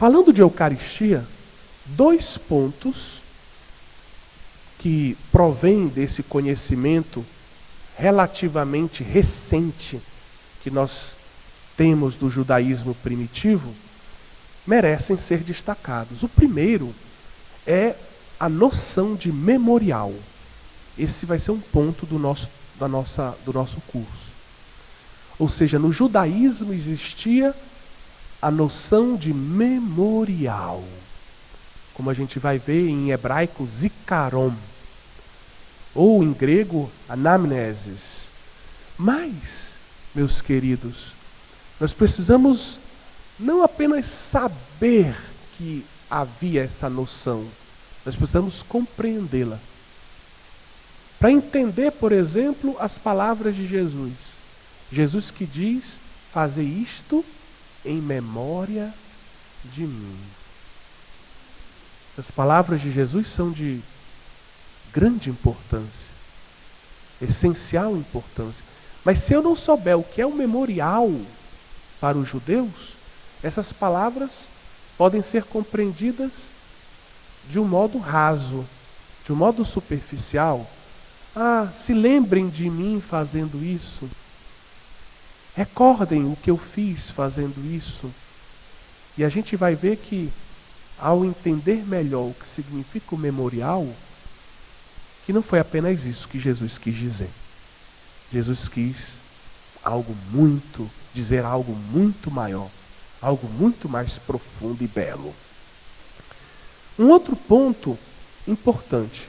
Falando de Eucaristia, dois pontos que provêm desse conhecimento relativamente recente que nós temos do judaísmo primitivo, merecem ser destacados. O primeiro é a noção de memorial. Esse vai ser um ponto do nosso curso. Ou seja, no judaísmo existia a noção de memorial. Como a gente vai ver em hebraico, zikaron. Ou em grego, anamnesis. Mas, meus queridos, nós precisamos não apenas saber que havia essa noção, nós precisamos compreendê-la. Para entender, por exemplo, as palavras de Jesus. Jesus que diz, fazer isto em memória de mim. As palavras de Jesus são de grande importância, essencial importância. Mas se eu não souber o que é o memorial para os judeus, essas palavras podem ser compreendidas de um modo raso, de um modo superficial. Ah, se lembrem de mim fazendo isso. Recordem o que eu fiz fazendo isso. E a gente vai ver que, ao entender melhor o que significa o memorial, que não foi apenas isso que Jesus quis dizer. Jesus quis dizer algo muito maior, algo muito mais profundo e belo. Um outro ponto importante,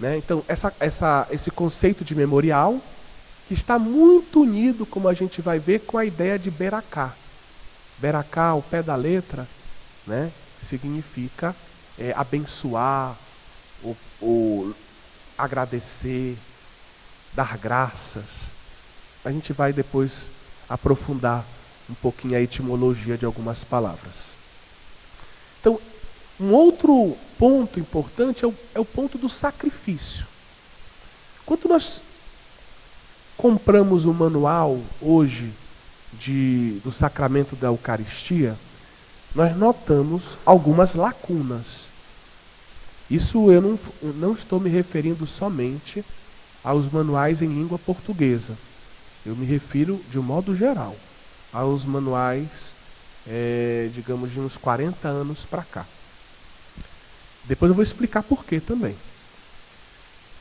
né? Então, esse conceito de memorial, que está muito unido, como a gente vai ver, com a ideia de Beracá. Beracá, ao pé da letra, né? Significa abençoar, ou agradecer, dar graças. A gente vai depois aprofundar um pouquinho a etimologia de algumas palavras. Então, um outro ponto importante é o ponto do sacrifício. Quando nós compramos um manual hoje do sacramento da Eucaristia, nós notamos algumas lacunas. Isso eu não estou me referindo somente aos manuais em língua portuguesa. Eu me refiro, de um modo geral, aos manuais, digamos, de uns 40 anos para cá. Depois eu vou explicar por quê também.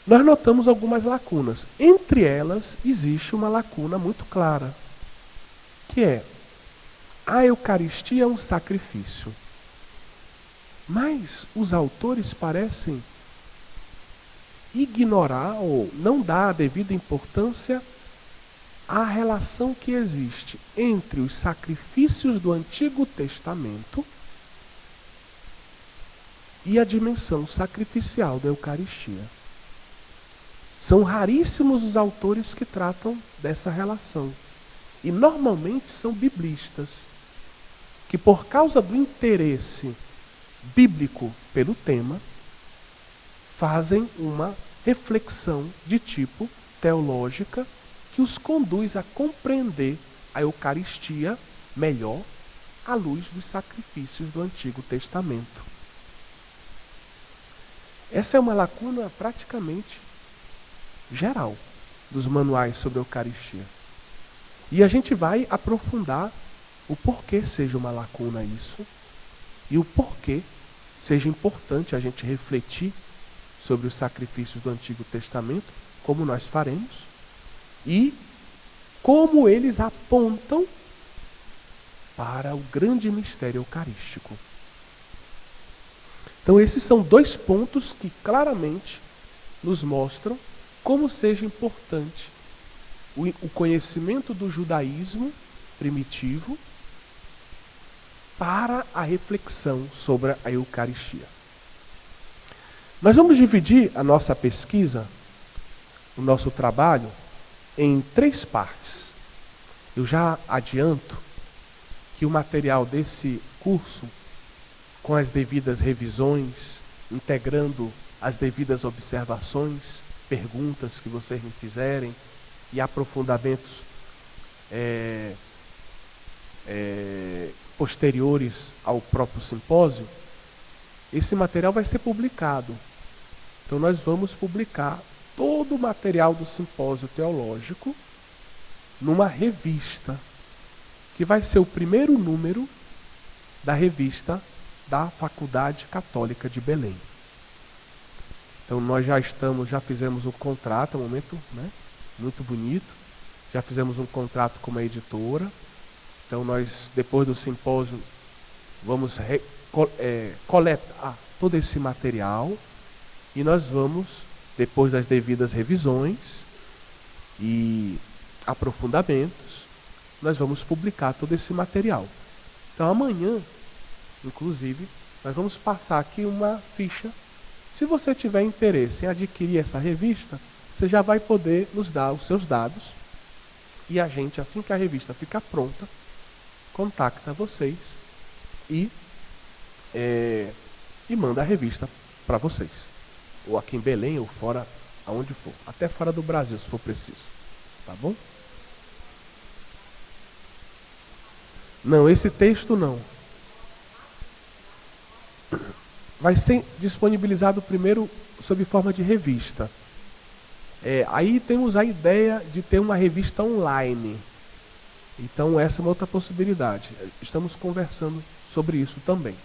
Nós notamos algumas lacunas. Entre elas, existe uma lacuna muito clara, que é: a Eucaristia é um sacrifício. Mas os autores parecem ignorar ou não dar a devida importância à relação que existe entre os sacrifícios do Antigo Testamento e a dimensão sacrificial da Eucaristia. São raríssimos os autores que tratam dessa relação. E normalmente são biblistas, que por causa do interesse bíblico pelo tema, fazem uma reflexão de tipo teológica que os conduz a compreender a Eucaristia melhor à luz dos sacrifícios do Antigo Testamento. Essa é uma lacuna praticamente geral dos manuais sobre a Eucaristia. E a gente vai aprofundar o porquê seja uma lacuna isso e o porquê seja importante a gente refletir sobre os sacrifícios do Antigo Testamento, como nós faremos, e como eles apontam para o grande mistério eucarístico. Então esses são dois pontos que claramente nos mostram como seja importante o conhecimento do judaísmo primitivo para a reflexão sobre a Eucaristia. Nós vamos dividir a nossa pesquisa, o nosso trabalho, em 3 partes. Eu já adianto que o material desse curso, com as devidas revisões, integrando as devidas observações, perguntas que vocês me fizerem e aprofundamentos posteriores ao próprio simpósio, esse material vai ser publicado. Então nós vamos publicar todo o material do simpósio teológico numa revista, que vai ser o primeiro número da revista da Faculdade Católica de Belém. Então nós já fizemos um contrato, um momento, né, muito bonito, já fizemos um contrato com uma editora. Então nós, depois do simpósio, vamos coletar todo esse material e nós vamos, depois das devidas revisões e aprofundamentos, nós vamos publicar todo esse material. Então amanhã, inclusive, nós vamos passar aqui uma ficha. Se você tiver interesse em adquirir essa revista, você já vai poder nos dar os seus dados e a gente, assim que a revista ficar pronta, contacta vocês e manda a revista para vocês. Ou aqui em Belém, ou fora, aonde for. Até fora do Brasil, se for preciso. Tá bom? Não, esse texto não. Vai ser disponibilizado primeiro sob forma de revista. Aí temos a ideia de ter uma revista online. Então essa é uma outra possibilidade. Estamos conversando sobre isso também.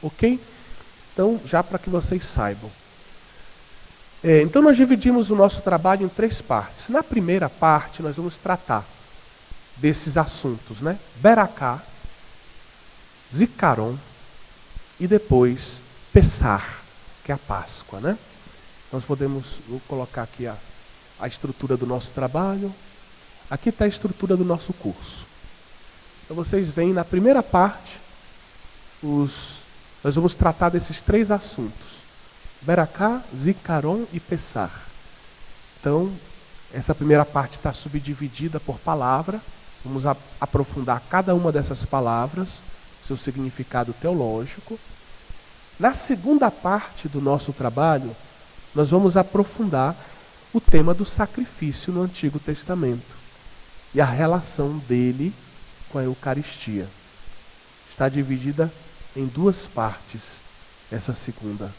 Ok? Então, já para que vocês saibam. Então nós dividimos o nosso trabalho em 3 partes. Na primeira parte nós vamos tratar desses assuntos, né? Beracá, Zicaron e depois Pessar, que é a Páscoa, né? Nós vou colocar aqui a estrutura do nosso trabalho. Aqui está a estrutura do nosso curso. Então vocês veem na primeira parte, nós vamos tratar desses 3 assuntos. Beracá, Zicaron e Pessar. Então, essa primeira parte está subdividida por palavra. Vamos aprofundar cada uma dessas palavras, seu significado teológico. Na segunda parte do nosso trabalho, nós vamos aprofundar o tema do sacrifício no Antigo Testamento e a relação dele com a Eucaristia. Está dividida em 2 partes, essa segunda.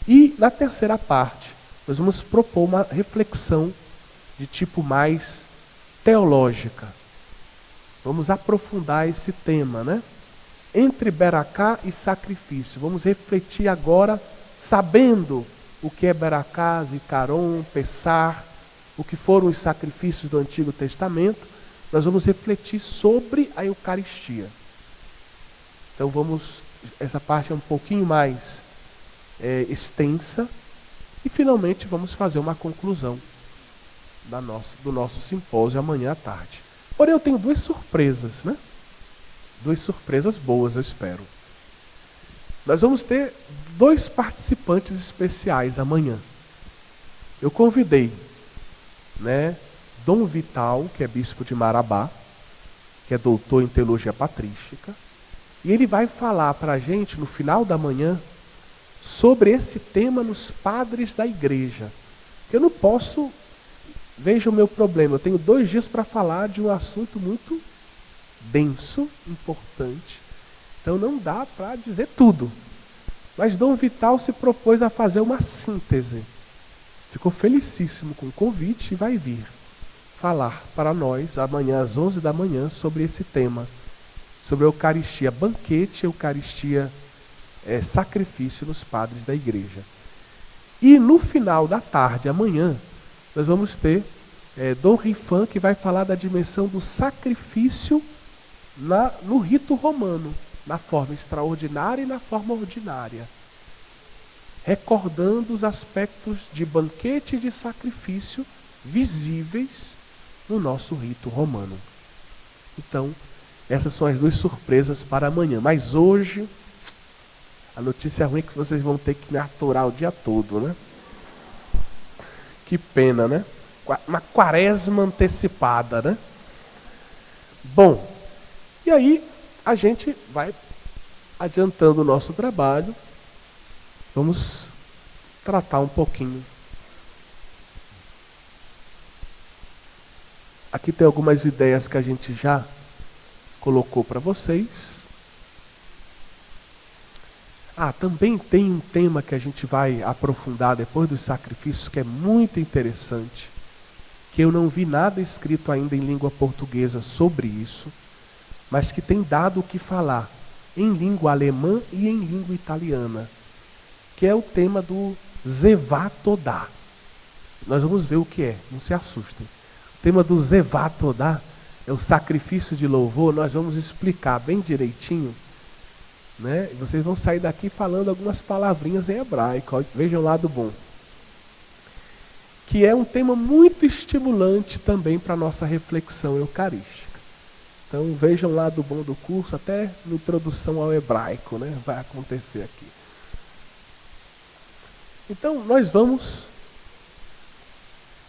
E na terceira parte, nós vamos propor uma reflexão de tipo mais teológica. Vamos aprofundar esse tema, né? Entre Beracá e sacrifício. Vamos refletir agora, sabendo o que é Beracá, Zicaron, Pessar, o que foram os sacrifícios do Antigo Testamento. Nós vamos refletir sobre a Eucaristia. Então essa parte é um pouquinho mais extensa e finalmente vamos fazer uma conclusão do nosso simpósio amanhã à tarde. Porém eu tenho 2 surpresas, né? 2 surpresas boas, eu espero. Nós vamos ter 2 participantes especiais amanhã. Eu convidei, né, Dom Vital, que é bispo de Marabá, que é doutor em teologia patrística, e ele vai falar para a gente, no final da manhã, sobre esse tema nos padres da igreja. Eu não posso, veja o meu problema, eu tenho 2 dias para falar de um assunto muito denso, importante, então não dá para dizer tudo. Mas Dom Vital se propôs a fazer uma síntese. Ficou felicíssimo com o convite e vai vir falar para nós, amanhã às 11 da manhã, sobre esse tema. Sobre a Eucaristia banquete, Eucaristia sacrifício nos padres da igreja. E no final da tarde, amanhã, nós vamos ter Dom Rifan, que vai falar da dimensão do sacrifício no rito romano, na forma extraordinária e na forma ordinária, recordando os aspectos de banquete e de sacrifício visíveis no nosso rito romano. Então, essas são as 2 surpresas para amanhã. Mas hoje, a notícia ruim é que vocês vão ter que me aturar o dia todo, né? Que pena, né? Uma quaresma antecipada, né? Bom, e aí a gente vai adiantando o nosso trabalho. Vamos tratar um pouquinho Aqui tem algumas ideias que a gente já colocou para vocês. Também tem um tema que a gente vai aprofundar depois dos sacrifícios, que é muito interessante, que eu não vi nada escrito ainda em língua portuguesa sobre isso, mas que tem dado o que falar em língua alemã e em língua italiana, que é o tema do Zevatodá. Nós vamos ver o que é, não se assustem. O tema do Zevatodá é o sacrifício de louvor. Nós vamos explicar bem direitinho, né? E vocês vão sair daqui falando algumas palavrinhas em hebraico. Vejam o lado bom. Que é um tema muito estimulante também para a nossa reflexão eucarística. Então vejam o lado bom do curso, até na introdução ao hebraico, né? Vai acontecer aqui. Então nós vamos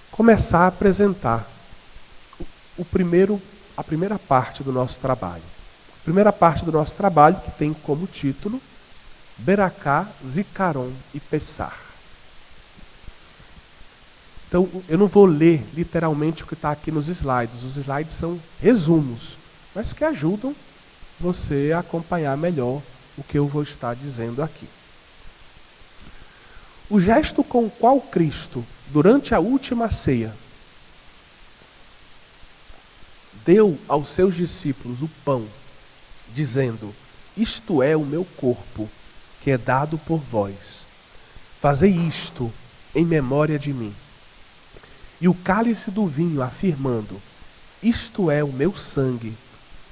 começar a apresentar a primeira parte do nosso trabalho. A primeira parte do nosso trabalho, que tem como título Beracá, Zikaron e Pessar. Então, eu não vou ler literalmente o que está aqui nos slides. Os slides são resumos, mas que ajudam você a acompanhar melhor o que eu vou estar dizendo aqui. O gesto com o qual Cristo, durante a última ceia, deu aos seus discípulos o pão, dizendo: isto é o meu corpo, que é dado por vós. Fazei isto em memória de mim. E o cálice do vinho, afirmando: isto é o meu sangue,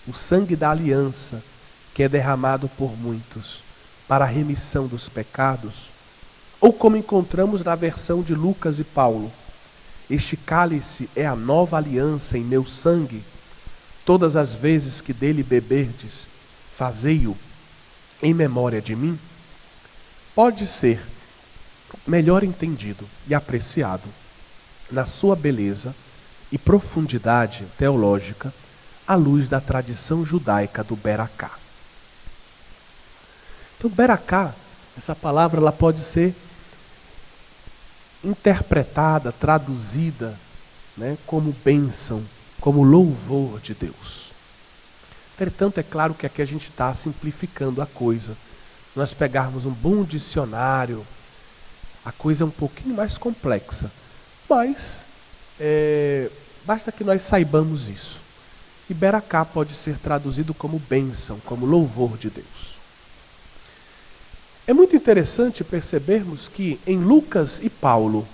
o sangue da aliança, que é derramado por muitos, para a remissão dos pecados. Ou como encontramos na versão de Lucas e Paulo: este cálice é a nova aliança em meu sangue. Todas as vezes que dele beberdes, fazei-o em memória de mim. Pode ser melhor entendido e apreciado na sua beleza e profundidade teológica à luz da tradição judaica do Beracá. Então, Beracá, essa palavra, ela pode ser interpretada, traduzida, né, como bênção, como louvor de Deus. Entretanto, é claro que aqui a gente está simplificando a coisa. Se nós pegarmos um bom dicionário, a coisa é um pouquinho mais complexa. Mas, basta que nós saibamos isso. E Beracá pode ser traduzido como bênção, como louvor de Deus. É muito interessante percebermos que em Lucas e Paulo,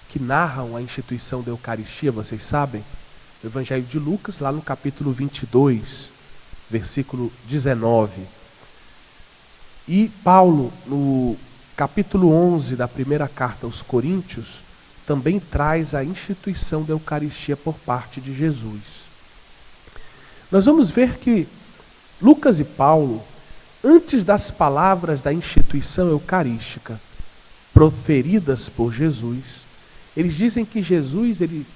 que narram a instituição da Eucaristia, vocês sabem, o Evangelho de Lucas, lá no capítulo 22, versículo 19. E Paulo, no capítulo 11 da primeira carta aos Coríntios, também traz a instituição da Eucaristia por parte de Jesus. Nós vamos ver que Lucas e Paulo, antes das palavras da instituição eucarística proferidas por Jesus, eles dizem que Jesus ele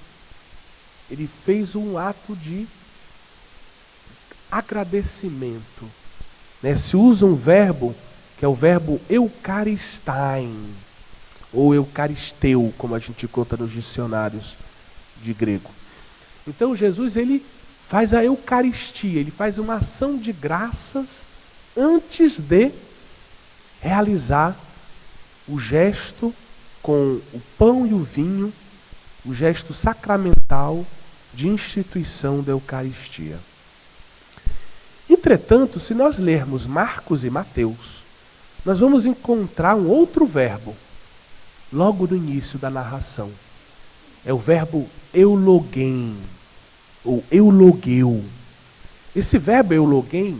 fez um ato de agradecimento. Né? Se usa um verbo, que é o verbo eucaristain, ou eucaristeu, como a gente conta nos dicionários de grego. Então Jesus ele faz a Eucaristia, ele faz uma ação de graças antes de realizar o gesto com o pão e o vinho, o gesto sacramental de instituição da Eucaristia. Entretanto, se nós lermos Marcos e Mateus, nós vamos encontrar um outro verbo, logo no início da narração. É o verbo euloguem, ou eulogueu. Esse verbo euloguem,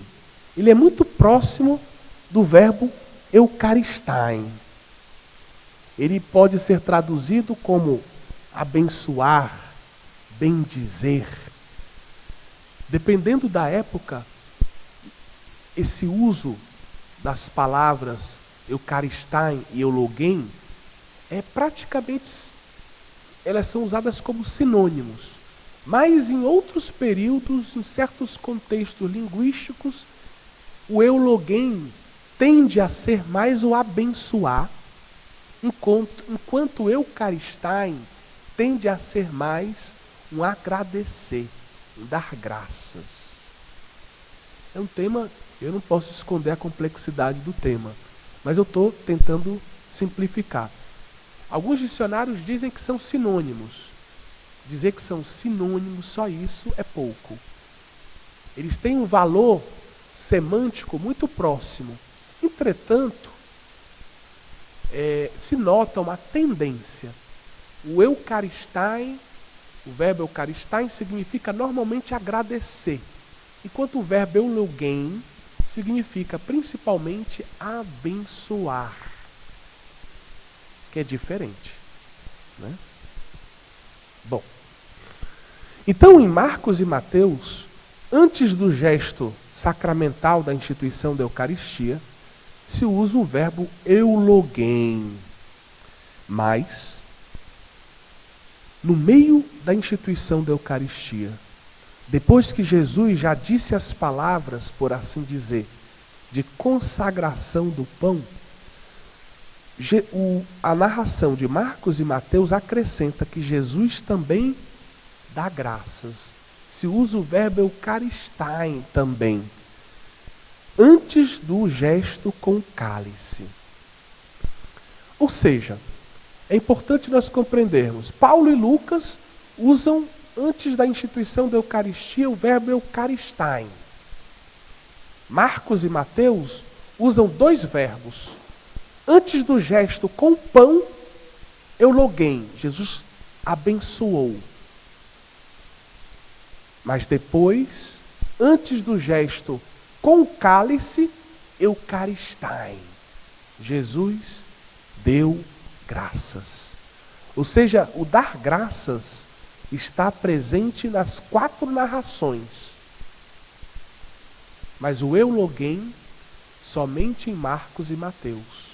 ele é muito próximo do verbo eucaristain. Ele pode ser traduzido como abençoar, bendizer. Dependendo da época, esse uso das palavras eucaristain e euloguem elas são usadas como sinônimos. Mas em outros períodos, em certos contextos linguísticos, o euloguem tende a ser mais o abençoar, enquanto o eucaristain tende a ser mais um agradecer, um dar graças. É um tema, eu não posso esconder a complexidade do tema, mas eu estou tentando simplificar. Alguns dicionários dizem que são sinônimos. Dizer que são sinônimos, só isso é pouco. Eles têm um valor semântico muito próximo. Entretanto, se nota uma tendência. O eucaristai, o verbo eucaristai significa normalmente agradecer, enquanto o verbo euloguém significa principalmente abençoar, que é diferente, né? Bom, então em Marcos e Mateus, antes do gesto sacramental da instituição da Eucaristia, se usa o verbo euloguém. Mas, no meio da instituição da Eucaristia, depois que Jesus já disse as palavras, por assim dizer, de consagração do pão, a narração de Marcos e Mateus acrescenta que Jesus também dá graças. Se usa o verbo eucaristai também, antes do gesto com o cálice. Ou seja, é importante nós compreendermos, Paulo e Lucas usam, antes da instituição da Eucaristia, o verbo eucaristai. Marcos e Mateus usam dois verbos. Antes do gesto com o pão, euloguém, Jesus abençoou. Mas depois, antes do gesto com o cálice, eucaristai, Jesus deu graças. Ou seja, o dar graças está presente nas 4 narrações. Mas o euloguém somente em Marcos e Mateus.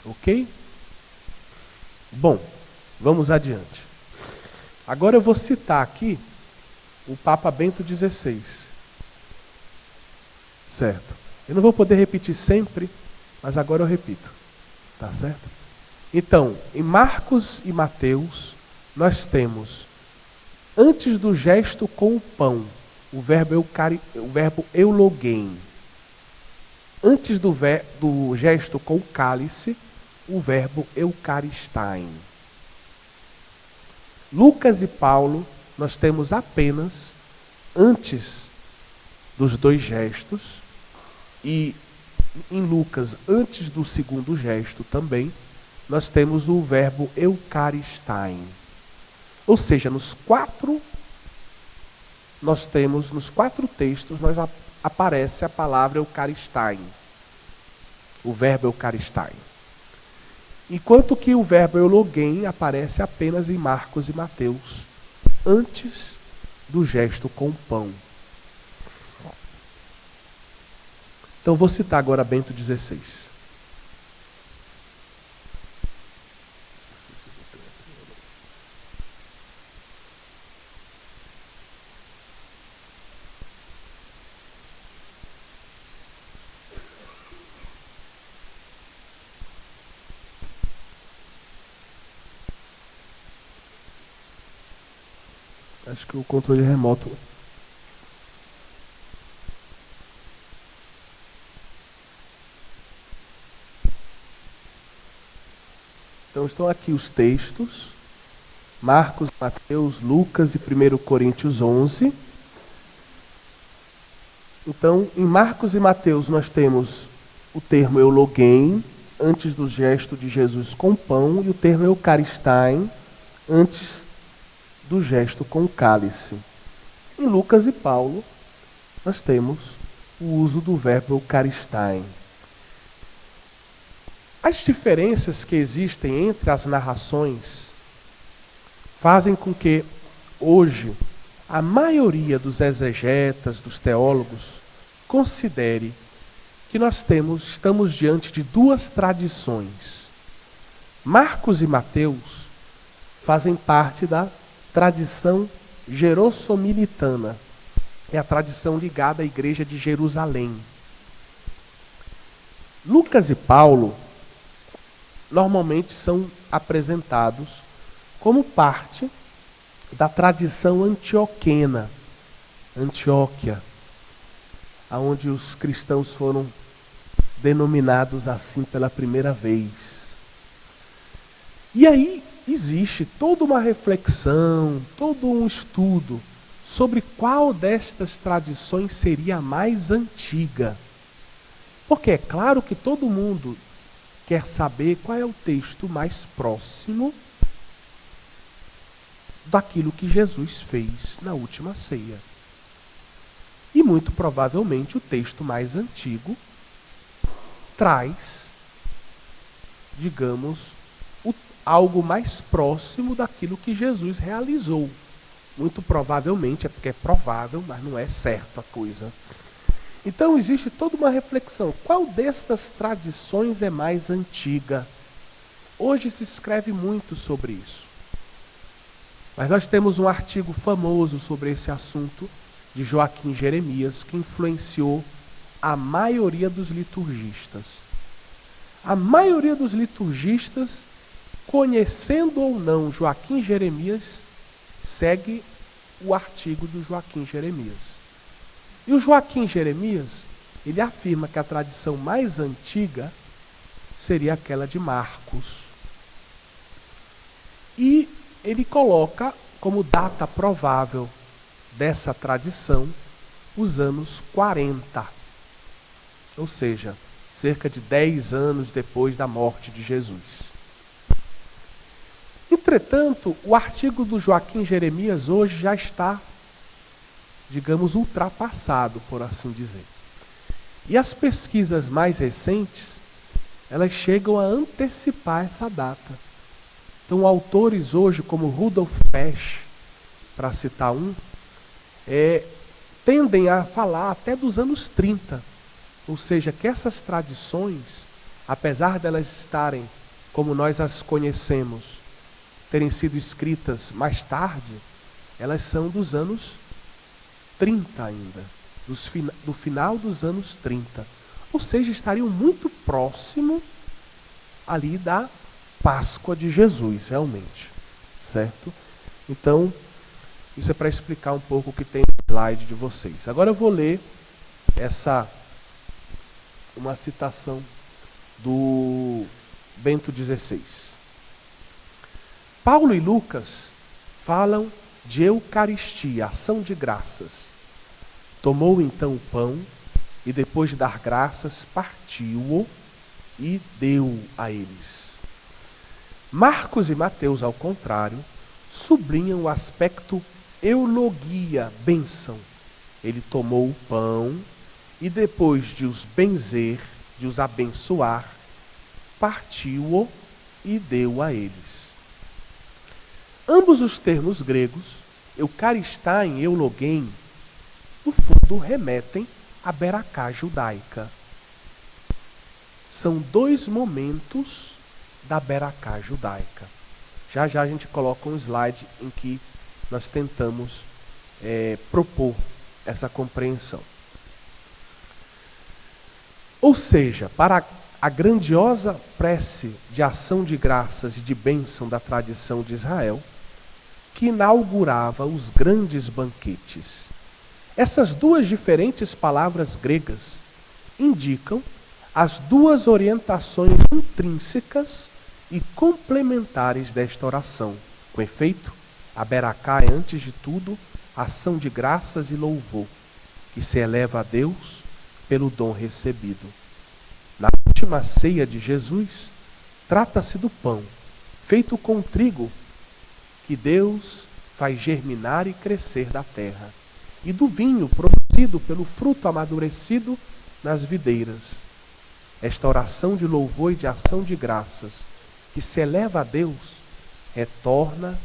Ok? Bom, vamos adiante. Agora eu vou citar aqui o Papa Bento XVI. Certo? Eu não vou poder repetir sempre, mas agora eu repito. Tá certo? Então, em Marcos e Mateus, nós temos, antes do gesto com o pão, o verbo euloguém. Antes do gesto com o cálice, o verbo eucaristai. Lucas e Paulo, nós temos apenas, antes dos dois gestos, e em Lucas, antes do segundo gesto também, nós temos o verbo eucaristai. Ou seja, nos 4 textos, aparece a palavra eucaristai, o verbo eucaristai. Enquanto que o verbo euloguém aparece apenas em Marcos e Mateus, antes do gesto com o pão. Então vou citar agora Bento XVI. Acho que o controle remoto. Então estão aqui os textos. Marcos, Mateus, Lucas e 1 Coríntios 11. Então, em Marcos e Mateus nós temos o termo euloguém, antes do gesto de Jesus com o pão, e o termo eucaristai, antes do gesto com o cálice. Em Lucas e Paulo, nós temos o uso do verbo eucaristai. As diferenças que existem entre as narrações fazem com que, hoje, a maioria dos exegetas, dos teólogos, considere que estamos diante de 2 tradições. Marcos e Mateus fazem parte da tradição gerossomilitana, é a tradição ligada à igreja de Jerusalém. Lucas e Paulo normalmente são apresentados como parte da tradição antioquena, Antioquia, aonde os cristãos foram denominados assim pela primeira vez. E aí existe toda uma reflexão, todo um estudo sobre qual destas tradições seria a mais antiga. Porque é claro que todo mundo quer saber qual é o texto mais próximo daquilo que Jesus fez na última ceia. E muito provavelmente o texto mais antigo traz, digamos, algo mais próximo daquilo que Jesus realizou. Muito provavelmente, é porque é provável, mas não é certo a coisa. Então existe toda uma reflexão. Qual dessas tradições é mais antiga? Hoje se escreve muito sobre isso. Mas nós temos um artigo famoso sobre esse assunto, de Joaquim Jeremias, que influenciou a maioria dos liturgistas. A maioria dos liturgistas, conhecendo ou não Joaquim Jeremias, segue o artigo do Joaquim Jeremias. E o Joaquim Jeremias, ele afirma que a tradição mais antiga seria aquela de Marcos. E ele coloca como data provável dessa tradição os anos 40. Ou seja, cerca de 10 anos depois da morte de Jesus. Entretanto, o artigo do Joaquim Jeremias hoje já está, digamos, ultrapassado, por assim dizer. E as pesquisas mais recentes, elas chegam a antecipar essa data. Então, autores hoje, como Rudolf Pesch, para citar um, tendem a falar até dos anos 30. Ou seja, que essas tradições, apesar delas estarem, como nós as conhecemos, terem sido escritas mais tarde, elas são dos anos 30 ainda, do final dos anos 30. Ou seja, estariam muito próximo ali da Páscoa de Jesus, realmente. Certo? Então, isso é para explicar um pouco o que tem no slide de vocês. Agora eu vou ler uma citação do Bento XVI. Paulo e Lucas falam de Eucaristia, ação de graças. Tomou então o pão e depois de dar graças, partiu-o e deu a eles. Marcos e Mateus, ao contrário, sublinham o aspecto eulogia, bênção. Ele tomou o pão e depois de os benzer, de os abençoar, partiu-o e deu a eles. Ambos os termos gregos, eucaristain e euloguém, no fundo remetem à beracá judaica. São dois momentos da beracá judaica. Já já a gente coloca um slide em que nós tentamos propor essa compreensão. Ou seja, para a grandiosa prece de ação de graças e de bênção da tradição de Israel, que inaugurava os grandes banquetes. Essas duas diferentes palavras gregas indicam as duas orientações intrínsecas e complementares desta oração. Com efeito, a beracá é, antes de tudo, ação de graças e louvor, que se eleva a Deus pelo dom recebido. Na última ceia de Jesus, trata-se do pão, feito com trigo, que Deus faz germinar e crescer da terra, e do vinho produzido pelo fruto amadurecido nas videiras. Esta oração de louvor e de ação de graças, que se eleva a Deus, retorna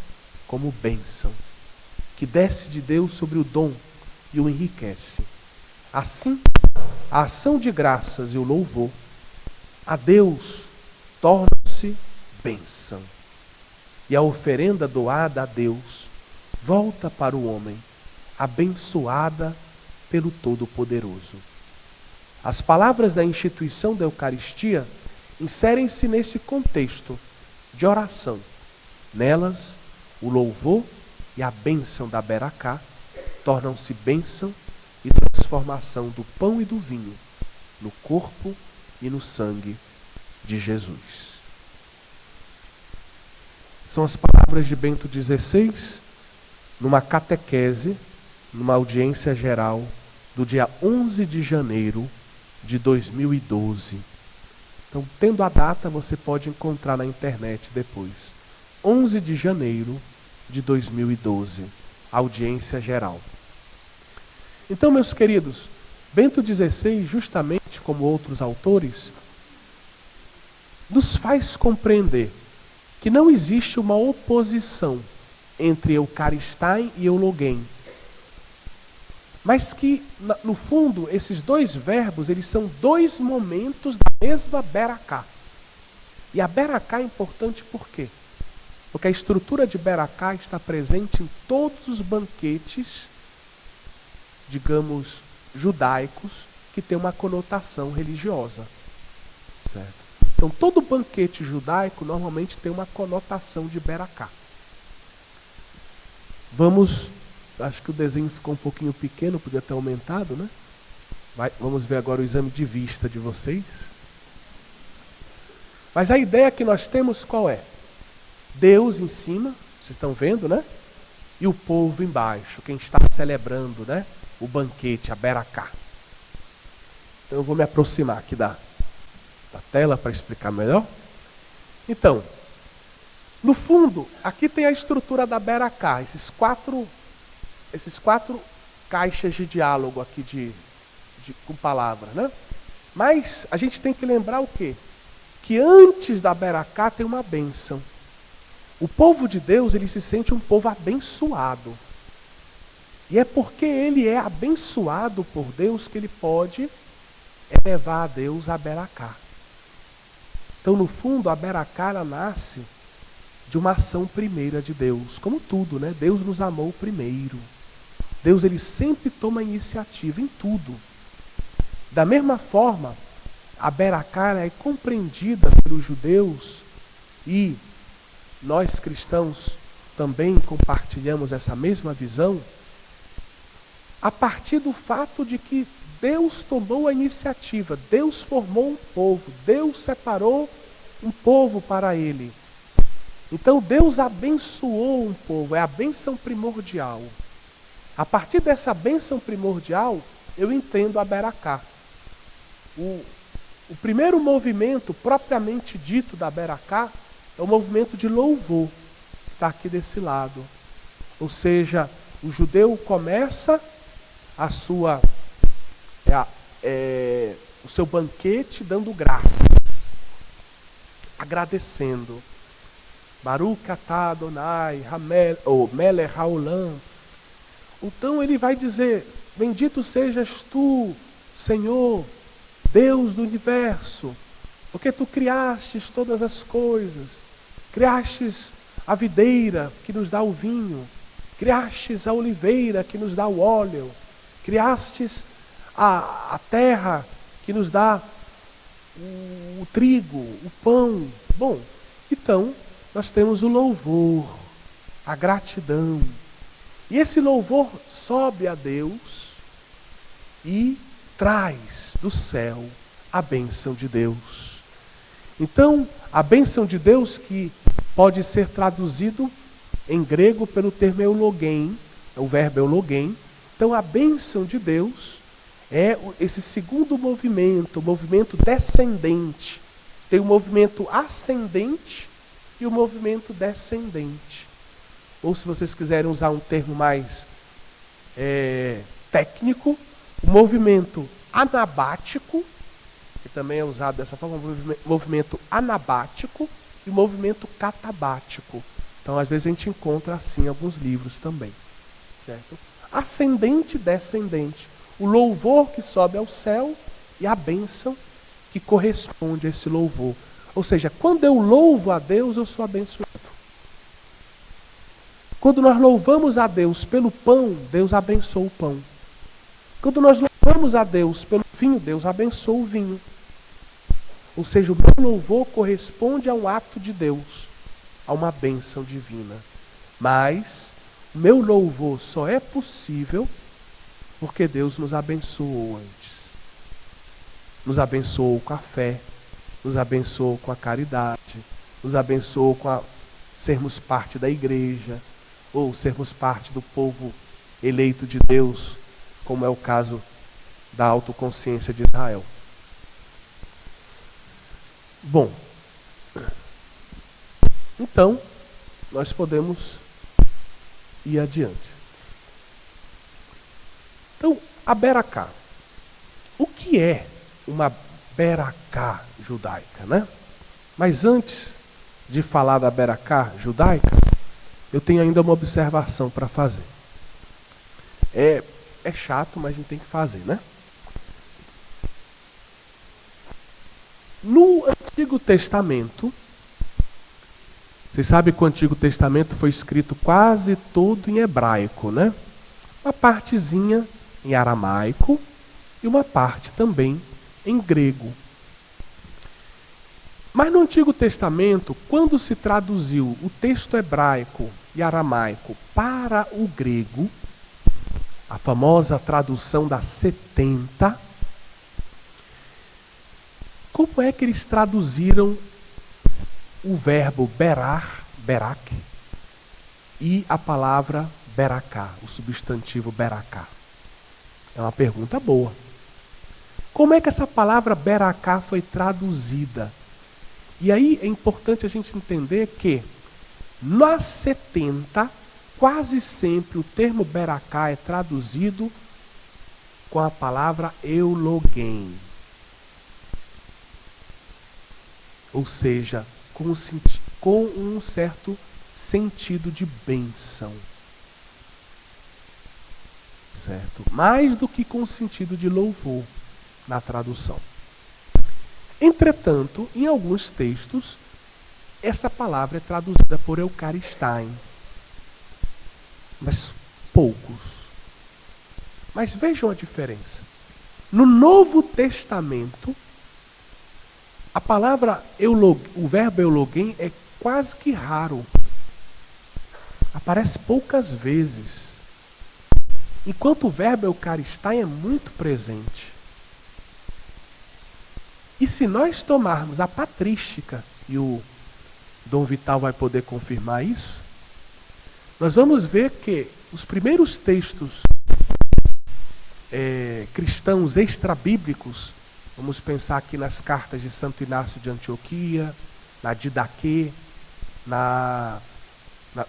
como bênção, que desce de Deus sobre o dom e o enriquece. Assim, a ação de graças e o louvor a Deus tornam-se bênção. E a oferenda doada a Deus volta para o homem, abençoada pelo Todo-Poderoso. As palavras da instituição da Eucaristia inserem-se nesse contexto de oração. Nelas, o louvor e a bênção da beracá tornam-se bênção e transformação do pão e do vinho no corpo e no sangue de Jesus. São as palavras de Bento XVI numa catequese, numa audiência geral do dia 11 de janeiro de 2012. Então, tendo a data, você pode encontrar na internet depois. 11 de janeiro de 2012, audiência geral. Então, meus queridos, Bento XVI, justamente como outros autores, nos faz compreender que não existe uma oposição entre Eucaristai e Euloguém, mas que, no fundo, esses dois verbos, eles são dois momentos da mesma beracá. E a beracá é importante por quê? Porque a estrutura de beracá está presente em todos os banquetes, digamos, judaicos, que tem uma conotação religiosa. Certo? Então, todo banquete judaico normalmente tem uma conotação de beracá. Acho que o desenho ficou um pouquinho pequeno, podia ter aumentado, né? Vamos ver agora o exame de vista de vocês. Mas a ideia que nós temos qual é? Deus em cima, vocês estão vendo, né? E o povo embaixo, quem está celebrando, né? O banquete, a beracá. Então eu vou me aproximar aqui da tela para explicar melhor. Então, no fundo, aqui tem a estrutura da beracá, esses quatro caixas de diálogo aqui com palavras, né? Mas a gente tem que lembrar o quê? Que antes da beracá tem uma bênção. O povo de Deus, ele se sente um povo abençoado. E é porque ele é abençoado por Deus que ele pode elevar a Deus a beracá. Então, no fundo, a beracá, ela nasce de uma ação primeira de Deus. Como tudo, né? Deus nos amou primeiro. Deus, ele sempre toma iniciativa em tudo. Da mesma forma, a beracá é compreendida pelos judeus e nós cristãos também compartilhamos essa mesma visão a partir do fato de que Deus tomou a iniciativa, Deus formou um povo, Deus separou um povo para ele. Então Deus abençoou um povo, é a bênção primordial. A partir dessa bênção primordial, eu entendo a beracá. O primeiro movimento propriamente dito da beracá é o movimento de louvor, que está aqui desse lado. Ou seja, o judeu começa o seu banquete dando graças, agradecendo. Baruch atah Adonai, Melech haolam. Então ele vai dizer, bendito sejas tu, Senhor, Deus do universo, porque tu criastes todas as coisas, criastes a videira que nos dá o vinho, criastes a oliveira que nos dá o óleo, criastes a terra que nos dá o trigo, o pão. Bom, então nós temos o louvor, a gratidão. E esse louvor sobe a Deus e traz do céu a bênção de Deus. Então, a bênção de Deus, que pode ser traduzido em grego pelo termo euloguém, o verbo euloguém. Então, a bênção de Deus é esse segundo movimento, o movimento descendente. Tem o movimento ascendente e o movimento descendente. Ou, se vocês quiserem usar um termo mais técnico, o movimento anabático, que também é usado dessa forma, o movimento anabático e o movimento catabático. Então, às vezes a gente encontra assim em alguns livros também. Certo? Ascendente e descendente. O louvor que sobe ao céu e a bênção que corresponde a esse louvor. Ou seja, quando eu louvo a Deus, eu sou abençoado. Quando nós louvamos a Deus pelo pão, Deus abençoa o pão. Quando nós louvamos a Deus pelo vinho, Deus abençoa o vinho. Ou seja, o meu louvor corresponde a um ato de Deus, a uma bênção divina. Mas meu louvor só é possível porque Deus nos abençoou antes. Nos abençoou com a fé, nos abençoou com a caridade, nos abençoou com sermos parte da igreja, ou sermos parte do povo eleito de Deus, como é o caso da autoconsciência de Israel. Bom, então, nós podemos ir adiante. Então, a Beracá. O que é uma Beracá judaica, né? Mas antes de falar da Beracá judaica, eu tenho ainda uma observação para fazer. É chato, mas a gente tem que fazer, né? No Antigo Testamento, vocês sabem que o Antigo Testamento foi escrito quase todo em hebraico, né? Uma partezinha em aramaico e uma parte também em grego. Mas no Antigo Testamento, quando se traduziu o texto hebraico e aramaico para o grego, a famosa tradução da 70, como é que eles traduziram o verbo berak, e a palavra beracá, o substantivo beracá? É uma pergunta boa. Como é que essa palavra beracá foi traduzida? E aí é importante a gente entender que na 70, quase sempre o termo beracá é traduzido com a palavra euloguém. Ou seja, com um certo sentido de bênção. Certo? Mais do que com o sentido de louvor na tradução. Entretanto, em alguns textos, essa palavra é traduzida por eucaristain. Mas poucos. Mas vejam a diferença. No Novo Testamento, a palavra o verbo euloguém é quase que raro. Aparece poucas vezes. Enquanto o verbo eucaristai é muito presente. E se nós tomarmos a patrística, e o Dom Vital vai poder confirmar isso, nós vamos ver que os primeiros textos cristãos extrabíblicos, vamos pensar aqui nas cartas de Santo Inácio de Antioquia, na Didaquê,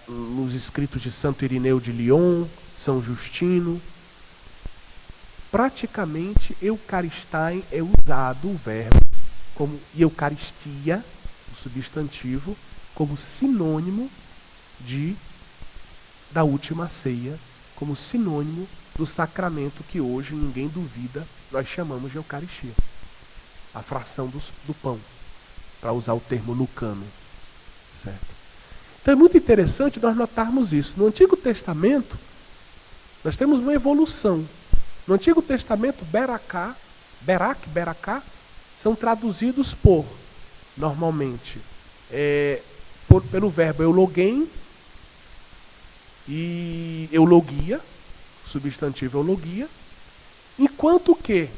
nos escritos de Santo Irineu de Lyon, São Justino. Praticamente, eucaristain é usado o verbo e eucaristia, o substantivo, como sinônimo da última ceia, como sinônimo do sacramento que hoje ninguém duvida, nós chamamos de Eucaristia. A fração do pão, para usar o termo lucano. Certo? Então é muito interessante nós notarmos isso. No Antigo Testamento, nós temos uma evolução. No Antigo Testamento, beracá, são traduzidos normalmente, pelo verbo euloguém e eulogia, substantivo eulogia, enquanto que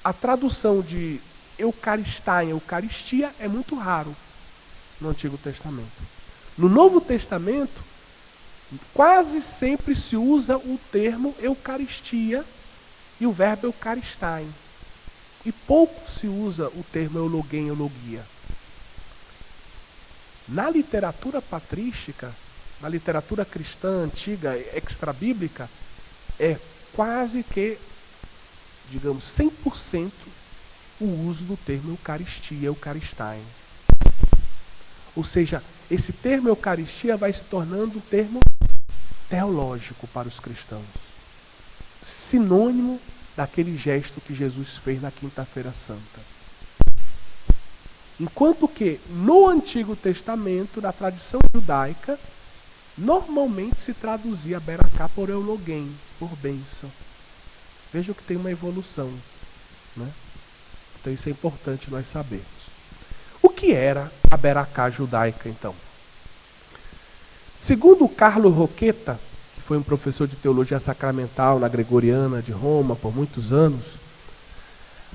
a tradução de eucaristain, eucaristia, é muito raro no Antigo Testamento. No Novo Testamento, quase sempre se usa o termo eucaristia e o verbo eucaristain. E pouco se usa o termo euloguém, eulogia. Na literatura patrística, na literatura cristã antiga, extrabíblica, é quase que, digamos, 100% o uso do termo eucaristia, eucaristain. Ou seja, esse termo eucaristia vai se tornando um termo teológico para os cristãos. Sinônimo daquele gesto que Jesus fez na Quinta-feira Santa. Enquanto que no Antigo Testamento, na tradição judaica, normalmente se traduzia beracá por euloguém, por bênção. Vejam que tem uma evolução, né? Então isso é importante nós sabermos. O que era a beracá judaica, então? Segundo Carlo Rocchetta, que foi um professor de teologia sacramental na Gregoriana de Roma por muitos anos,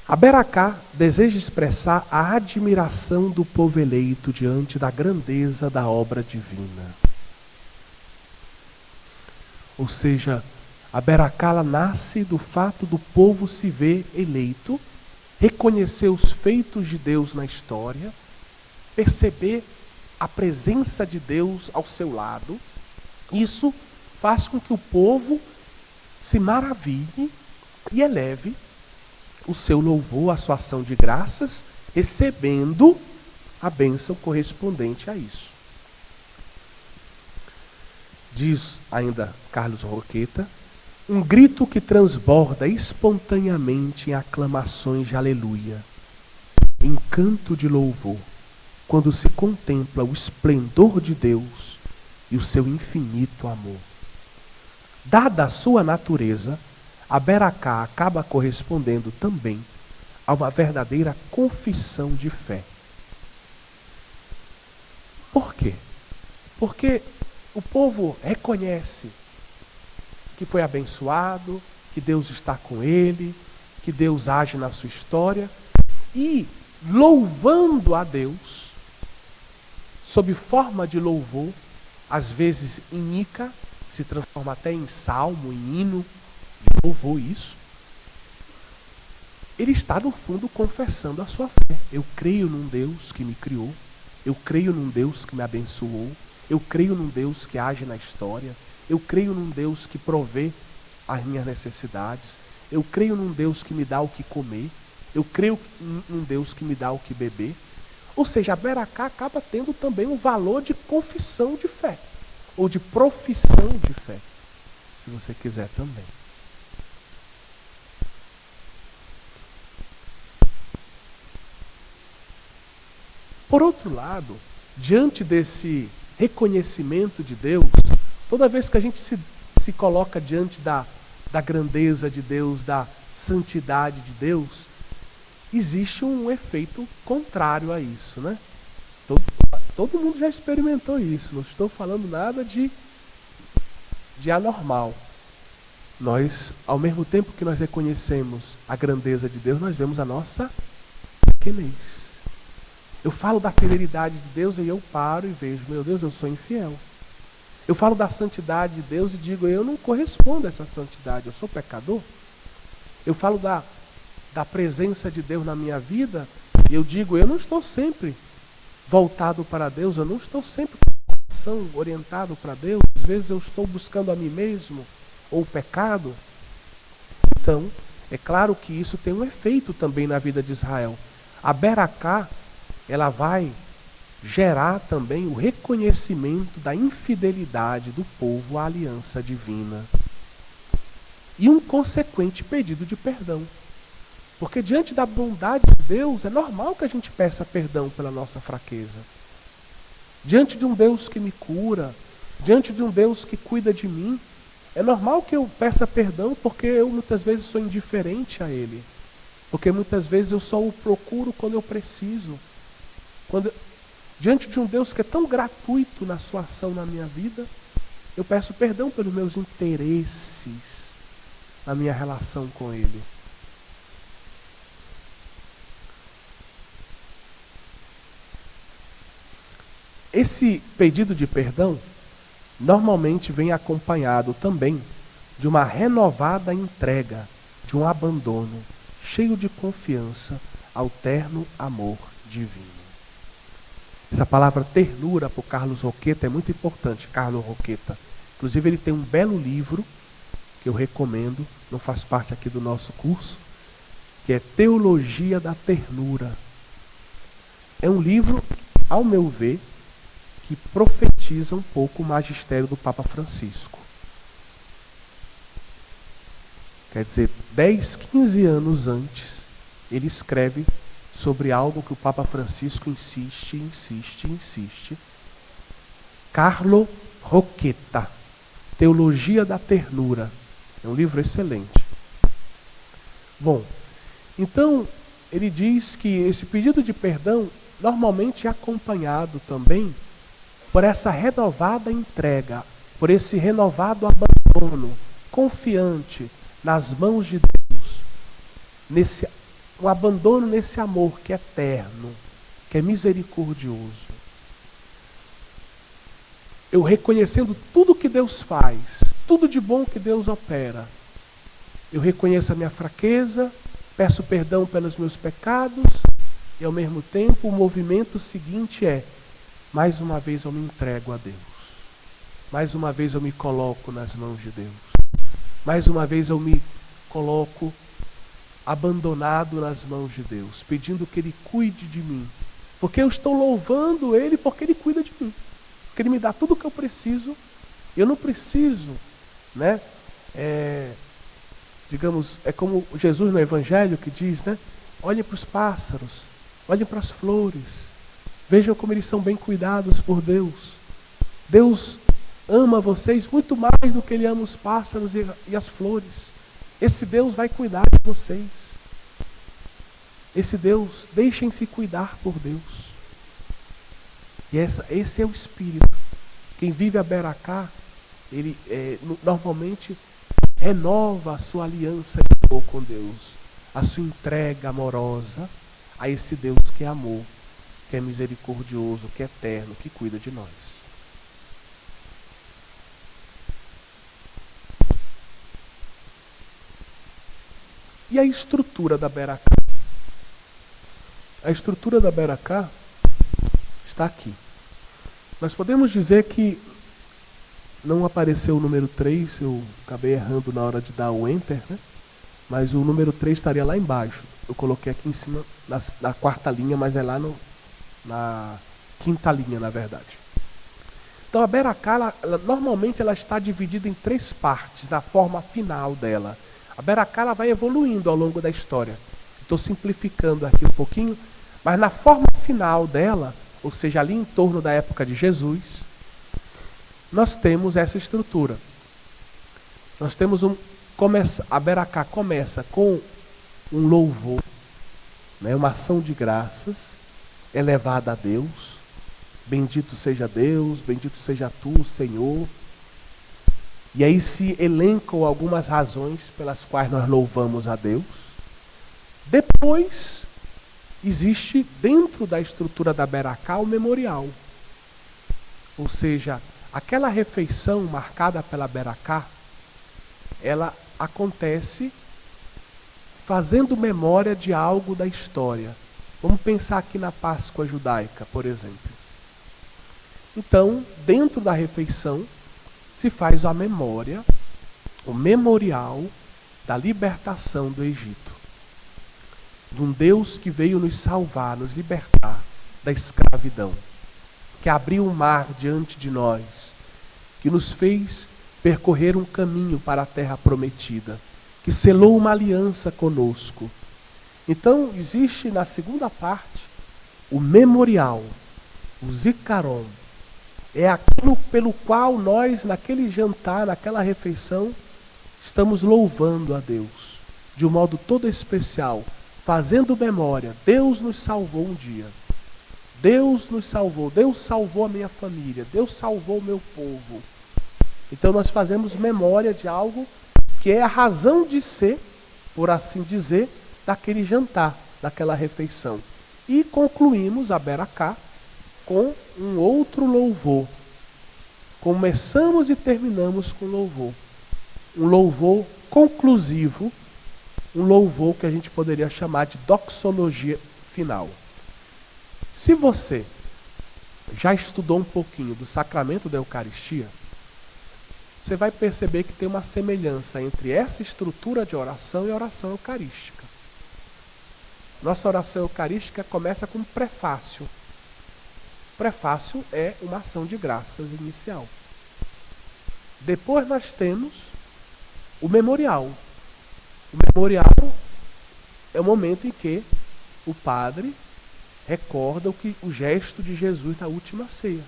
a Beracá deseja expressar a admiração do povo eleito diante da grandeza da obra divina. Ou seja, a Beracá ela nasce do fato do povo se ver eleito, reconhecer os feitos de Deus na história, perceber a presença de Deus ao seu lado. Isso faz com que o povo se maravilhe e eleve o seu louvor, a sua ação de graças, recebendo a bênção correspondente a isso. Diz ainda Carlos Rocchetta, um grito que transborda espontaneamente em aclamações de aleluia, em canto de louvor, quando se contempla o esplendor de Deus e o seu infinito amor. Dada a sua natureza, a Beracá acaba correspondendo também a uma verdadeira confissão de fé. Por quê? Porque o povo reconhece que foi abençoado, que Deus está com ele, que Deus age na sua história, e louvando a Deus, sob forma de louvor, às vezes em mica, se transforma até em salmo, em hino, de louvor isso, ele está no fundo confessando a sua fé. Eu creio num Deus que me criou, eu creio num Deus que me abençoou, eu creio num Deus que age na história, eu creio num Deus que provê as minhas necessidades, eu creio num Deus que me dá o que comer, eu creio num Deus que me dá o que beber. Ou seja, a Beracá acaba tendo também um valor de confissão de fé, ou de profissão de fé, se você quiser também. Por outro lado, diante desse reconhecimento de Deus, toda vez que a gente se coloca diante da grandeza de Deus, da santidade de Deus, existe um efeito contrário a isso, né? Todo mundo já experimentou isso, não estou falando nada de anormal. Nós, ao mesmo tempo que nós reconhecemos a grandeza de Deus, nós vemos a nossa pequenez. Eu falo da fidelidade de Deus e eu paro e vejo, meu Deus, eu sou infiel. Eu falo da santidade de Deus e digo, eu não correspondo a essa santidade, eu sou pecador. Eu falo da presença de Deus na minha vida e eu digo, eu não estou sempre voltado para Deus, eu não estou sempre com o coração orientado para Deus. Às vezes eu estou buscando a mim mesmo ou o pecado. Então, é claro que isso tem um efeito também na vida de Israel. A Beracá, ela vai gerar também o reconhecimento da infidelidade do povo à aliança divina. E um consequente pedido de perdão. Porque diante da bondade de Deus, é normal que a gente peça perdão pela nossa fraqueza. Diante de um Deus que me cura, diante de um Deus que cuida de mim, é normal que eu peça perdão porque eu muitas vezes sou indiferente a Ele. Porque muitas vezes eu só o procuro quando eu preciso. Diante de um Deus que é tão gratuito na sua ação na minha vida, eu peço perdão pelos meus interesses na minha relação com Ele. Esse pedido de perdão normalmente vem acompanhado também de uma renovada entrega, de um abandono, cheio de confiança ao terno amor divino. Essa palavra ternura por Carlos Rocchetta é muito importante, Carlos Rocchetta. Inclusive ele tem um belo livro que eu recomendo, não faz parte aqui do nosso curso, que é Teologia da Ternura. É um livro, ao meu ver, que profetiza um pouco o magistério do Papa Francisco. Quer dizer, 10, 15 anos antes, ele escreve sobre algo que o Papa Francisco insiste. Carlo Rocchetta, Teologia da Ternura. É um livro excelente. Bom, então ele diz que esse pedido de perdão normalmente é acompanhado também por essa renovada entrega, por esse renovado abandono, confiante nas mãos de Deus, um abandono nesse amor que é eterno, que é misericordioso. Eu reconhecendo tudo que Deus faz, tudo de bom que Deus opera, eu reconheço a minha fraqueza, peço perdão pelos meus pecados, e ao mesmo tempo o movimento seguinte é: mais uma vez eu me entrego a Deus. Mais uma vez eu me coloco nas mãos de Deus. Mais uma vez eu me coloco abandonado nas mãos de Deus, pedindo que Ele cuide de mim. Porque eu estou louvando Ele porque Ele cuida de mim. Porque Ele me dá tudo o que eu preciso. Eu não preciso, né? Digamos, é como Jesus no Evangelho que diz, né? Olhem para os pássaros, olhem para as flores, vejam como eles são bem cuidados por Deus. Deus ama vocês muito mais do que Ele ama os pássaros e as flores. Esse Deus vai cuidar de vocês. Esse Deus, deixem-se cuidar por Deus. E esse é o Espírito. Quem vive a Beracá, ele normalmente renova a sua aliança de amor com Deus, a sua entrega amorosa a esse Deus que é amor, que é misericordioso, que é eterno, que cuida de nós. E a estrutura da Beracá? A estrutura da Beracá está aqui. Nós podemos dizer que não apareceu o número 3, eu acabei errando na hora de dar o Enter, né? Mas o número 3 estaria lá embaixo. Eu coloquei aqui em cima, na quarta linha, mas é lá na quinta linha, na verdade. Então a Beracá, normalmente ela está dividida em 3 partes, na forma final dela. A Beracá ela vai evoluindo ao longo da história. Estou simplificando aqui um pouquinho, mas na forma final dela, ou seja, ali em torno da época de Jesus, nós temos essa estrutura. Nós temos a Beracá começa com um louvor, né, uma ação de graças elevada a Deus. Bendito seja Deus, bendito seja tu, Senhor. E aí se elencam algumas razões pelas quais nós louvamos a Deus. Depois, existe dentro da estrutura da Beracá o memorial. Ou seja, aquela refeição marcada pela Beracá, ela acontece fazendo memória de algo da história. Vamos pensar aqui na Páscoa judaica, por exemplo. Então, dentro da refeição, se faz a memória, o memorial da libertação do Egito. De um Deus que veio nos salvar, nos libertar da escravidão, que abriu o mar diante de nós, que nos fez percorrer um caminho para a terra prometida, que selou uma aliança conosco. Então, existe na segunda parte o memorial, o Zikaron. É aquilo pelo qual nós, naquele jantar, naquela refeição, estamos louvando a Deus, de um modo todo especial, fazendo memória. Deus nos salvou um dia. Deus nos salvou. Deus salvou a minha família. Deus salvou o meu povo. Então nós fazemos memória de algo que é a razão de ser, por assim dizer, daquele jantar, daquela refeição. E concluímos a Beracá com um outro louvor. Começamos e terminamos com louvor. Um louvor conclusivo, um louvor que a gente poderia chamar de doxologia final. Se você já estudou um pouquinho do sacramento da Eucaristia, você vai perceber que tem uma semelhança entre essa estrutura de oração e a oração eucarística. Nossa oração eucarística começa com um prefácio. O prefácio é uma ação de graças inicial. Depois nós temos o memorial. O memorial é o momento em que o padre recorda o gesto de Jesus na última ceia.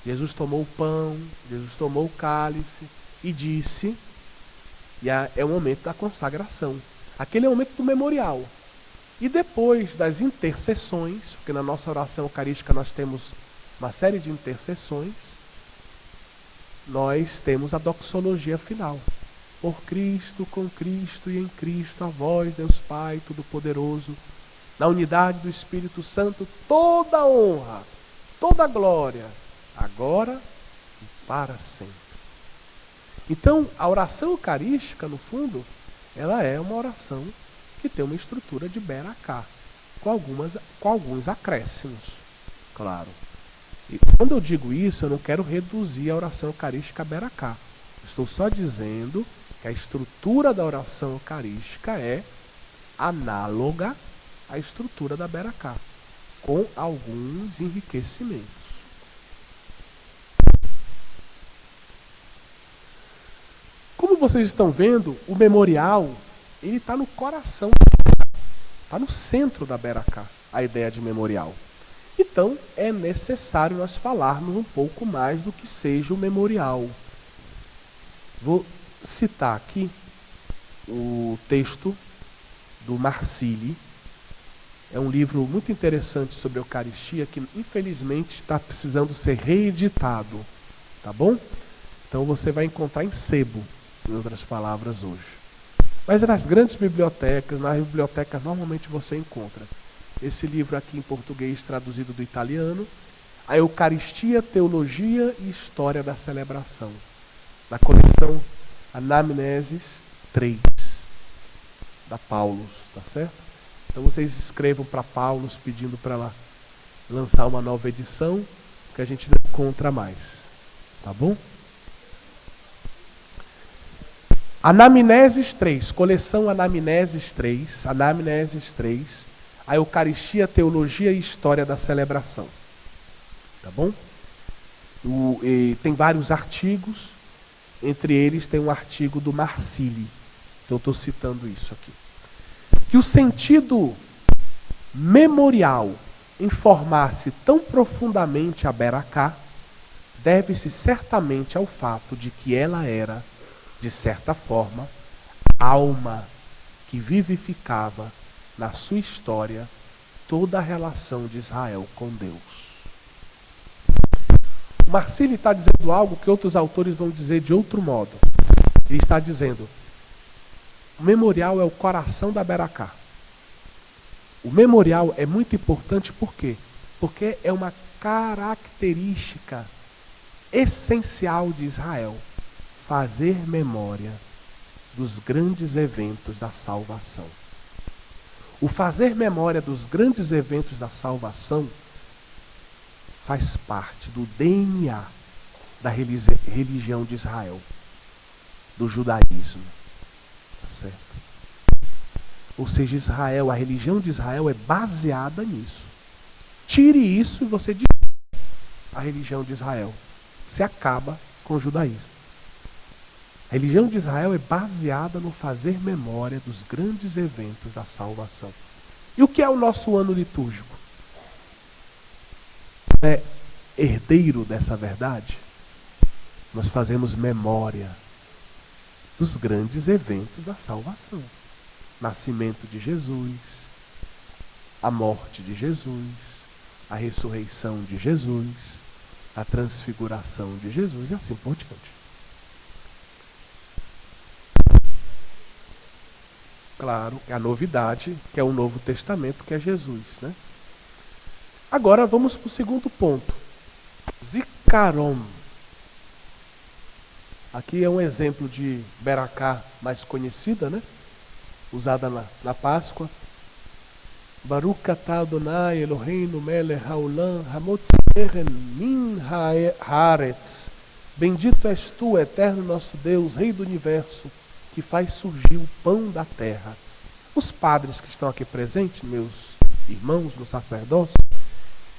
Jesus tomou o pão, Jesus tomou o cálice e disse, e é o momento da consagração. Aquele é o momento do memorial. E depois das intercessões, porque na nossa oração eucarística nós temos uma série de intercessões, nós temos a doxologia final. Por Cristo, com Cristo e em Cristo, a vós, Deus Pai Todo-Poderoso, na unidade do Espírito Santo, toda honra, toda glória, agora e para sempre. Então, a oração eucarística, no fundo, ela é uma oração que tem uma estrutura de Beracá, com alguns acréscimos, claro. E quando eu digo isso, eu não quero reduzir a oração eucarística a Beracá. Estou só dizendo que a estrutura da oração eucarística é análoga à estrutura da Beracá, com alguns enriquecimentos. Como vocês estão vendo, o memorial ele está no coração, está no centro da Beracá, a ideia de memorial. Então, é necessário nós falarmos um pouco mais do que seja o memorial. Vou citar aqui o texto do Marcilli. É um livro muito interessante sobre a Eucaristia que, infelizmente, está precisando ser reeditado. Tá bom? Então, você vai encontrar em sebo, em outras palavras, hoje. Mas nas grandes bibliotecas, nas bibliotecas, normalmente você encontra esse livro aqui em português, traduzido do italiano, A Eucaristia, Teologia e História da Celebração, da coleção Anamneses 3, da Paulus, tá certo? Então vocês escrevam para Paulus pedindo para ela lançar uma nova edição, que a gente não encontra mais, tá bom? Anamneses 3, coleção Anamneses 3, A Eucaristia, Teologia e História da Celebração. Tá bom? Tem vários artigos, entre eles tem um artigo do Marcilli. Então eu estou citando isso aqui. Que o sentido memorial informasse tão profundamente a Beracá deve-se certamente ao fato de que ela era, de certa forma, a alma que vivificava na sua história toda a relação de Israel com Deus. O Marcilli está dizendo algo que outros autores vão dizer de outro modo. Ele está dizendo: o memorial é o coração da Beracá. O memorial é muito importante por quê? Porque é uma característica essencial de Israel, fazer memória dos grandes eventos da salvação. O fazer memória dos grandes eventos da salvação faz parte do DNA da religião de Israel, do judaísmo. Tá certo? Ou seja, Israel, a religião de Israel é baseada nisso. Tire isso e você diz a religião de Israel. Você acaba com o judaísmo. A religião de Israel é baseada no fazer memória dos grandes eventos da salvação. E o que é o nosso ano litúrgico? É herdeiro dessa verdade? Nós fazemos memória dos grandes eventos da salvação. Nascimento de Jesus, a morte de Jesus, a ressurreição de Jesus, a transfiguração de Jesus e assim por diante. Claro, a novidade, que é o Novo Testamento, que é Jesus, né? Agora vamos para o segundo ponto. Zikaron. Aqui é um exemplo de Beracá mais conhecida, né? Usada na Páscoa. Baruch atah Adonai Eloheinu melech haolam hamotzei min haaretz. Bendito és tu, eterno nosso Deus, Rei do Universo, que faz surgir o pão da terra. Os padres que estão aqui presentes, meus irmãos no sacerdócio,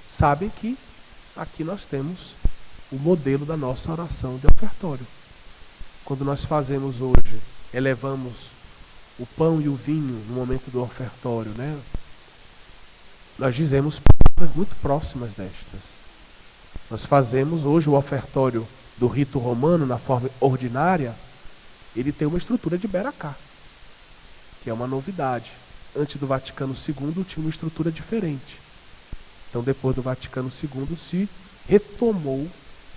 sabem que aqui nós temos o modelo da nossa oração de ofertório. Quando nós fazemos hoje, elevamos o pão e o vinho no momento do ofertório, né? Nós dizemos palavras muito próximas destas. Nós fazemos hoje o ofertório do rito romano na forma ordinária. Ele tem uma estrutura de Beracá, que é uma novidade. Antes do Vaticano II tinha uma estrutura diferente. Então depois do Vaticano II se retomou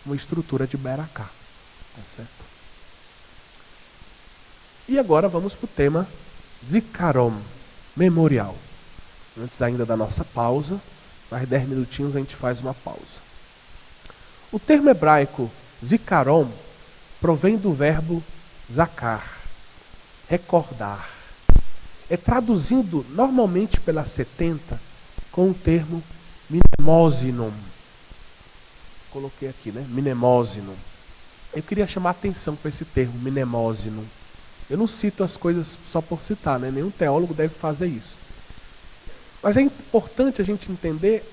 uma estrutura de Beracá. Tá certo? E agora vamos para o tema Zikaron, memorial. Antes ainda da nossa pausa, mais 10 minutinhos a gente faz uma pausa. O termo hebraico Zikaron provém do verbo zakar, recordar. É traduzido normalmente pela 70 com o termo mnemosinon. Coloquei aqui, né? Mnemosinon. Eu queria chamar a atenção para esse termo, mnemosinon. Eu não cito as coisas só por citar, né? Nenhum teólogo deve fazer isso. Mas é importante a gente entender,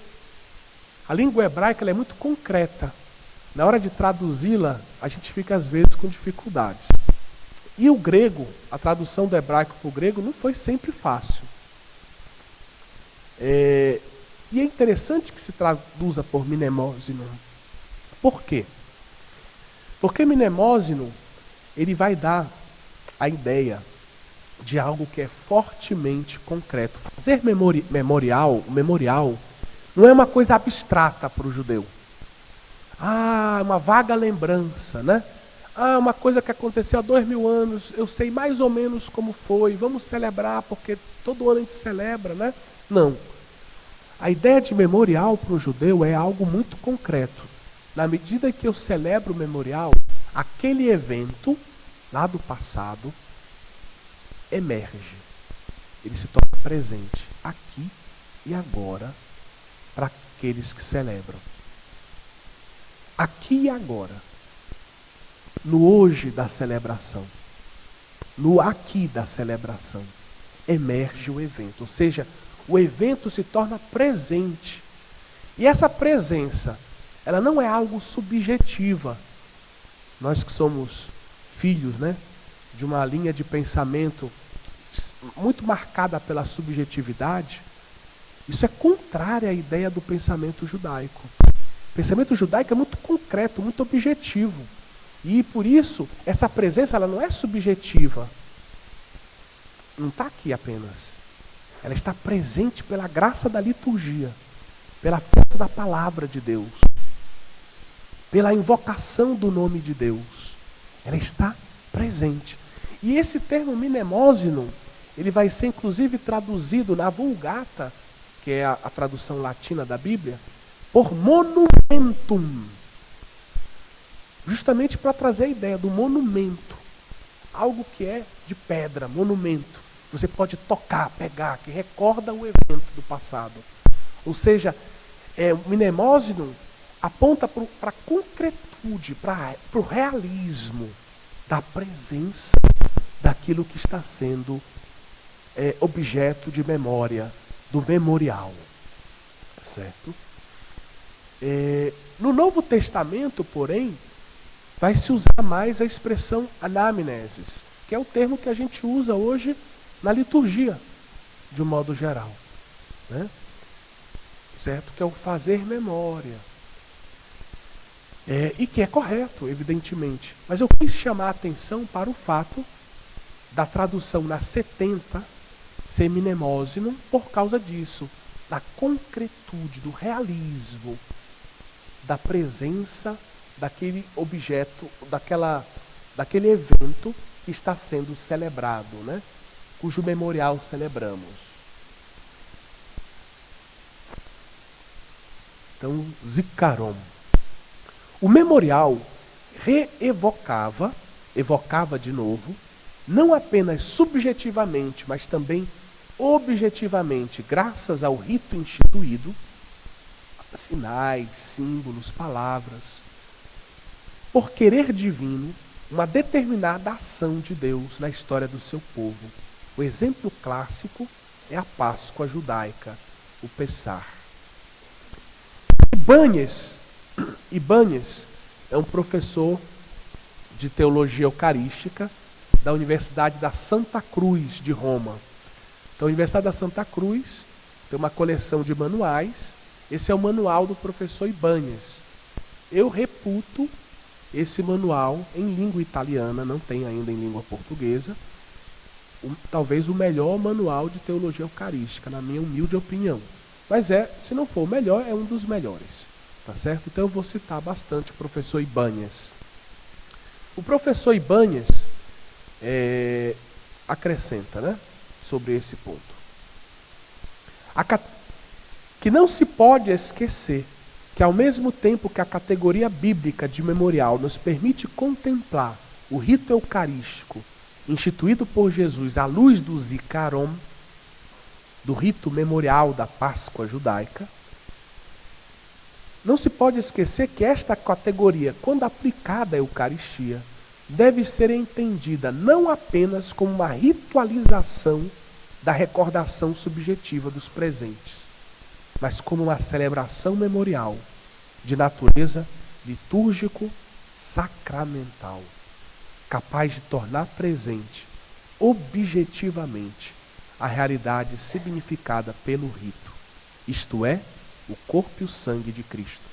a língua hebraica ela é muito concreta. Na hora de traduzi-la, a gente fica às vezes com dificuldades. E o grego, a tradução do hebraico para o grego não foi sempre fácil. E é interessante que se traduza por mnemosinon. Por quê? Porque mnemosinon, ele vai dar a ideia de algo que é fortemente concreto. Fazer memorial, o memorial, não é uma coisa abstrata para o judeu. Uma vaga lembrança, né? Uma coisa que aconteceu há 2000 anos, eu sei mais ou menos como foi, vamos celebrar, porque todo ano a gente celebra, né? Não. A ideia de memorial para o judeu é algo muito concreto. Na medida que eu celebro o memorial, aquele evento lá do passado emerge. Ele se torna presente aqui e agora para aqueles que celebram. Aqui e agora. No hoje da celebração. No aqui da celebração. Emerge o evento. Ou seja, o evento se torna presente. E essa presença, ela não é algo subjetiva. Nós que somos filhos, né, de uma linha de pensamento muito marcada pela subjetividade, isso é contrário à ideia do pensamento judaico. O pensamento judaico é muito concreto, muito objetivo. E por isso, essa presença ela não é subjetiva. Não está aqui apenas. Ela está presente pela graça da liturgia, pela força da palavra de Deus, pela invocação do nome de Deus. Ela está presente. E esse termo mnemosinon, ele vai ser inclusive traduzido na Vulgata, que é a tradução latina da Bíblia, por monumentum. Justamente para trazer a ideia do monumento. Algo que é de pedra, monumento. Você pode tocar, pegar, que recorda o evento do passado. Ou seja, o mnemosinon aponta para a concretude, para o realismo da presença daquilo que está sendo objeto de memória, do memorial. Certo? No Novo Testamento, porém, vai se usar mais a expressão anamnesis, que é o termo que a gente usa hoje na liturgia, de um modo geral. Né? Certo? Que é o fazer memória. E que é correto, evidentemente. Mas eu quis chamar a atenção para o fato da tradução na 70 ser mnemosinon por causa disso, da concretude, do realismo, da presença daquele objeto, daquele evento que está sendo celebrado, né? Cujo memorial celebramos. Então, Zikaron. O memorial evocava de novo, não apenas subjetivamente, mas também objetivamente, graças ao rito instituído, sinais, símbolos, palavras, por querer divino, uma determinada ação de Deus na história do seu povo. O exemplo clássico é a Páscoa judaica, o Pessar. Ibáñez é um professor de teologia eucarística da Universidade da Santa Cruz de Roma. Então, a Universidade da Santa Cruz tem uma coleção de manuais. Esse é o manual do professor Ibáñez. Eu reputo esse manual em língua italiana, não tem ainda em língua portuguesa, talvez o melhor manual de teologia eucarística, na minha humilde opinião. Mas se não for o melhor, é um dos melhores. Tá certo? Então eu vou citar bastante o professor Ibáñez. O professor Ibáñez acrescenta, né, sobre esse ponto. Que não se pode esquecer que, ao mesmo tempo que a categoria bíblica de memorial nos permite contemplar o rito eucarístico instituído por Jesus à luz do Zikaron, do rito memorial da Páscoa judaica, não se pode esquecer que esta categoria, quando aplicada à Eucaristia, deve ser entendida não apenas como uma ritualização da recordação subjetiva dos presentes, mas como uma celebração memorial de natureza litúrgico-sacramental, capaz de tornar presente, objetivamente, a realidade significada pelo rito, isto é, o corpo e o sangue de Cristo,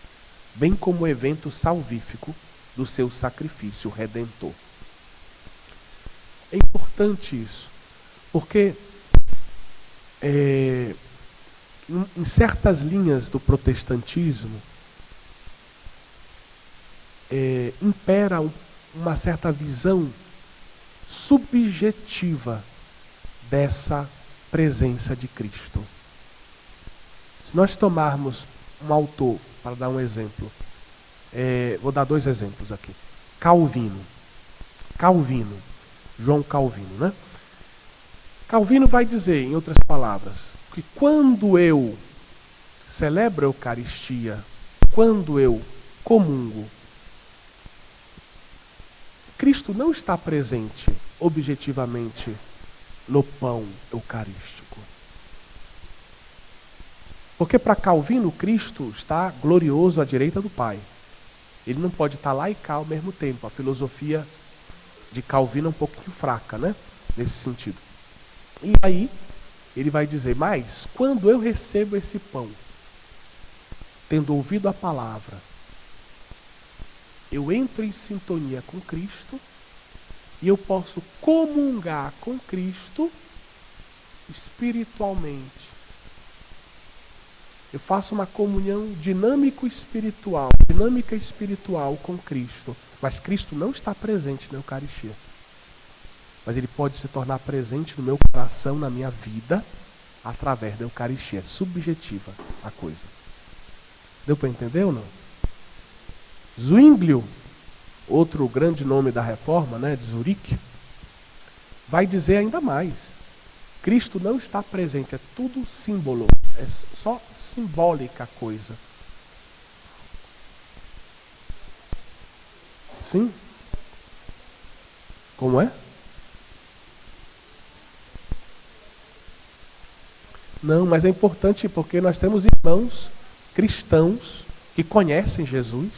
bem como o evento salvífico do seu sacrifício redentor. É importante isso, porque em certas linhas do protestantismo impera uma certa visão subjetiva dessa presença de Cristo. Se nós tomarmos um autor, para dar um exemplo, vou dar 2 exemplos aqui. Calvino, João Calvino, né? Calvino vai dizer, em outras palavras, que quando eu celebro a Eucaristia, quando eu comungo, Cristo não está presente objetivamente no pão eucarístico. Porque para Calvino, Cristo está glorioso à direita do Pai. Ele não pode estar lá e cá ao mesmo tempo. A filosofia de Calvino é um pouquinho fraca, né? Nesse sentido. E aí, ele vai dizer, mas quando eu recebo esse pão, tendo ouvido a palavra, eu entro em sintonia com Cristo e eu posso comungar com Cristo espiritualmente. Eu faço uma comunhão dinâmica espiritual com Cristo. Mas Cristo não está presente na Eucaristia. Mas Ele pode se tornar presente no meu coração, na minha vida, através da Eucaristia. É subjetiva a coisa. Deu para entender ou não? Zwinglio, outro grande nome da Reforma, né, de Zurique, vai dizer ainda mais. Cristo não está presente, é tudo símbolo, é só simbólica a coisa. Sim? Como é? Não, mas é importante porque nós temos irmãos cristãos que conhecem Jesus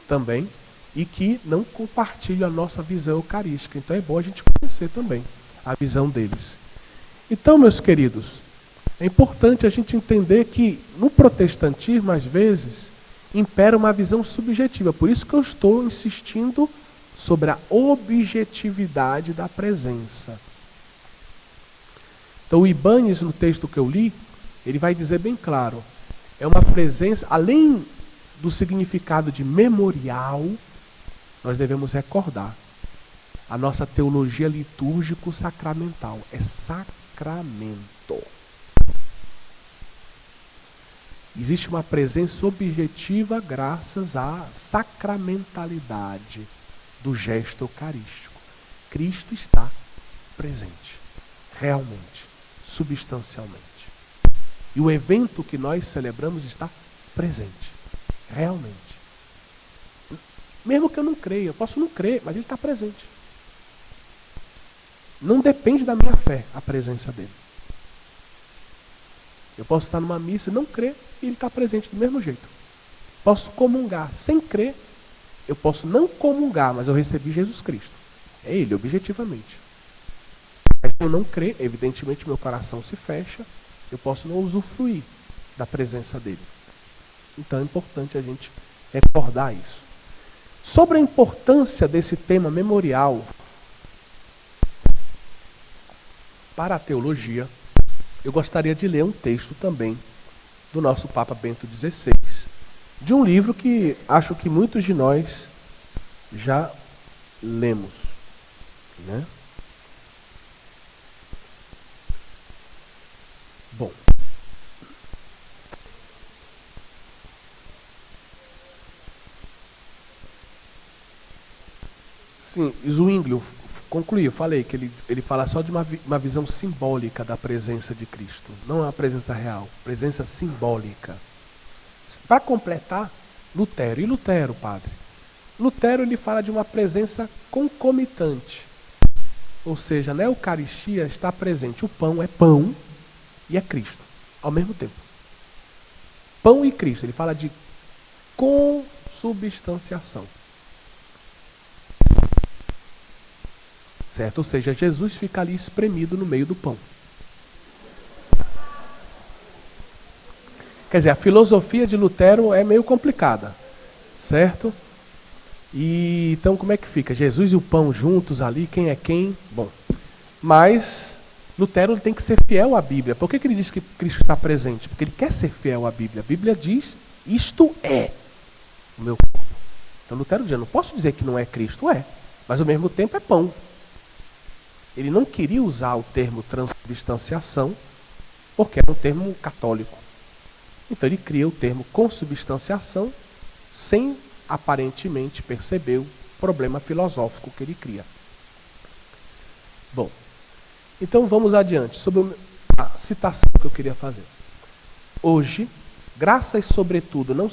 também e que não compartilham a nossa visão eucarística. Então é bom a gente conhecer também a visão deles. Então, meus queridos, é importante a gente entender que no protestantismo, às vezes, impera uma visão subjetiva. Por isso que eu estou insistindo sobre a objetividade da presença. Então, o Ibáñez, no texto que eu li, ele vai dizer bem claro, é uma presença, além do significado de memorial, nós devemos recordar. A nossa teologia litúrgico-sacramental é sacramento. Existe uma presença objetiva graças à sacramentalidade do gesto eucarístico. Cristo está presente, realmente, substancialmente. E o evento que nós celebramos está presente, realmente. Mesmo que eu não creia, eu posso não crer, mas ele está presente. Não depende da minha fé a presença dele. Eu posso estar numa missa e não crer e ele está presente do mesmo jeito. Posso comungar sem crer, eu posso não comungar, mas eu recebi Jesus Cristo. É ele, objetivamente. Mas se eu não crer, evidentemente meu coração se fecha, eu posso não usufruir da presença dele. Então é importante a gente recordar isso. Sobre a importância desse tema memorial para a teologia, eu gostaria de ler um texto também do nosso Papa Bento XVI, de um livro que acho que muitos de nós já lemos, né? Bom, sim, Zwinglio concluiu, falei que ele fala só de uma visão simbólica da presença de Cristo, não é uma presença real, presença simbólica. Para completar, Lutero. E Lutero, padre? Lutero ele fala de uma presença concomitante. Ou seja, na Eucaristia está presente o pão, é pão e é Cristo, ao mesmo tempo. Pão e Cristo, ele fala de consubstanciação. Certo? Ou seja, Jesus fica ali espremido no meio do pão. Quer dizer, a filosofia de Lutero é meio complicada, certo? E então como é que fica? Jesus e o pão juntos ali, quem é quem? Bom, mas Lutero tem que ser fiel à Bíblia. Por que ele diz que Cristo está presente? Porque ele quer ser fiel à Bíblia. A Bíblia diz, isto é o meu corpo. Então Lutero diz, eu não posso dizer que não é Cristo, é, mas ao mesmo tempo é pão. Ele não queria usar o termo transubstanciação, porque era um termo católico. Então ele cria o termo consubstanciação, sem aparentemente perceber o problema filosófico que ele cria. Bom, então vamos adiante, sobre a citação que eu queria fazer. Hoje, graças sobretudo, não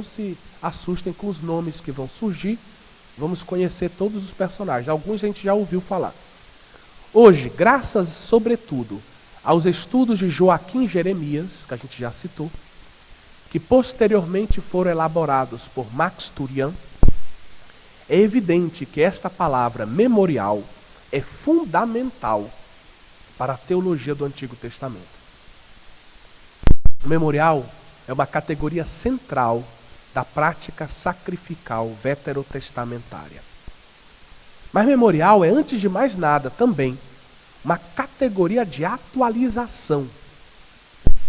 se assustem com os nomes que vão surgir, vamos conhecer todos os personagens, alguns a gente já ouviu falar. Hoje, graças sobretudo aos estudos de Joaquim Jeremias, que a gente já citou, que posteriormente foram elaborados por Max Turian, é evidente que esta palavra memorial é fundamental para a teologia do Antigo Testamento. O memorial é uma categoria central da prática sacrificial veterotestamentária. Mas memorial é, antes de mais nada, também uma categoria de atualização,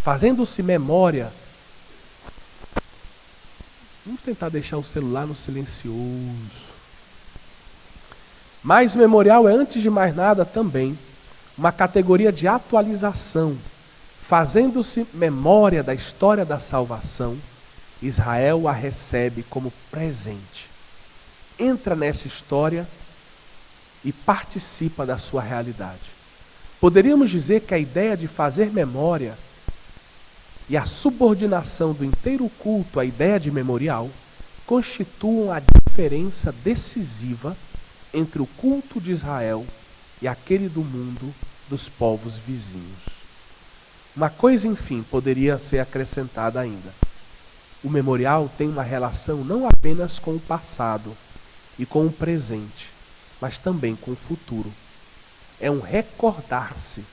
fazendo-se memória. Vamos tentar deixar o celular no silencioso. Mas memorial é, antes de mais nada, também uma categoria de atualização, fazendo-se memória da história da salvação. Israel a recebe como presente. Entra nessa história e participa da sua realidade. Poderíamos dizer que a ideia de fazer memória e a subordinação do inteiro culto à ideia de memorial constituam a diferença decisiva entre o culto de Israel e aquele do mundo dos povos vizinhos. Uma coisa, enfim, poderia ser acrescentada ainda. O memorial tem uma relação não apenas com o passado e com o presente, mas também com o futuro. É um recordar-se,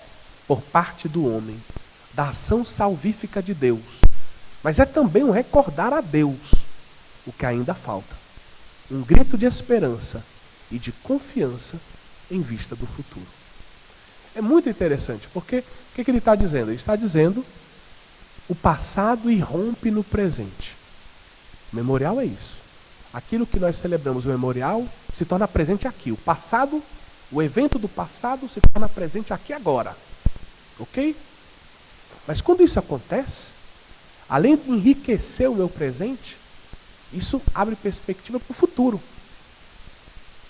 por parte do homem, da ação salvífica de Deus, mas é também um recordar a Deus o que ainda falta. Um grito de esperança e de confiança em vista do futuro. É muito interessante, porque o que ele está dizendo? Ele está dizendo o passado irrompe no presente. O memorial é isso. Aquilo que nós celebramos, o memorial, se torna presente aqui. O passado, o evento do passado se torna presente aqui agora. Ok? Mas quando isso acontece, além de enriquecer o meu presente, isso abre perspectiva para o futuro.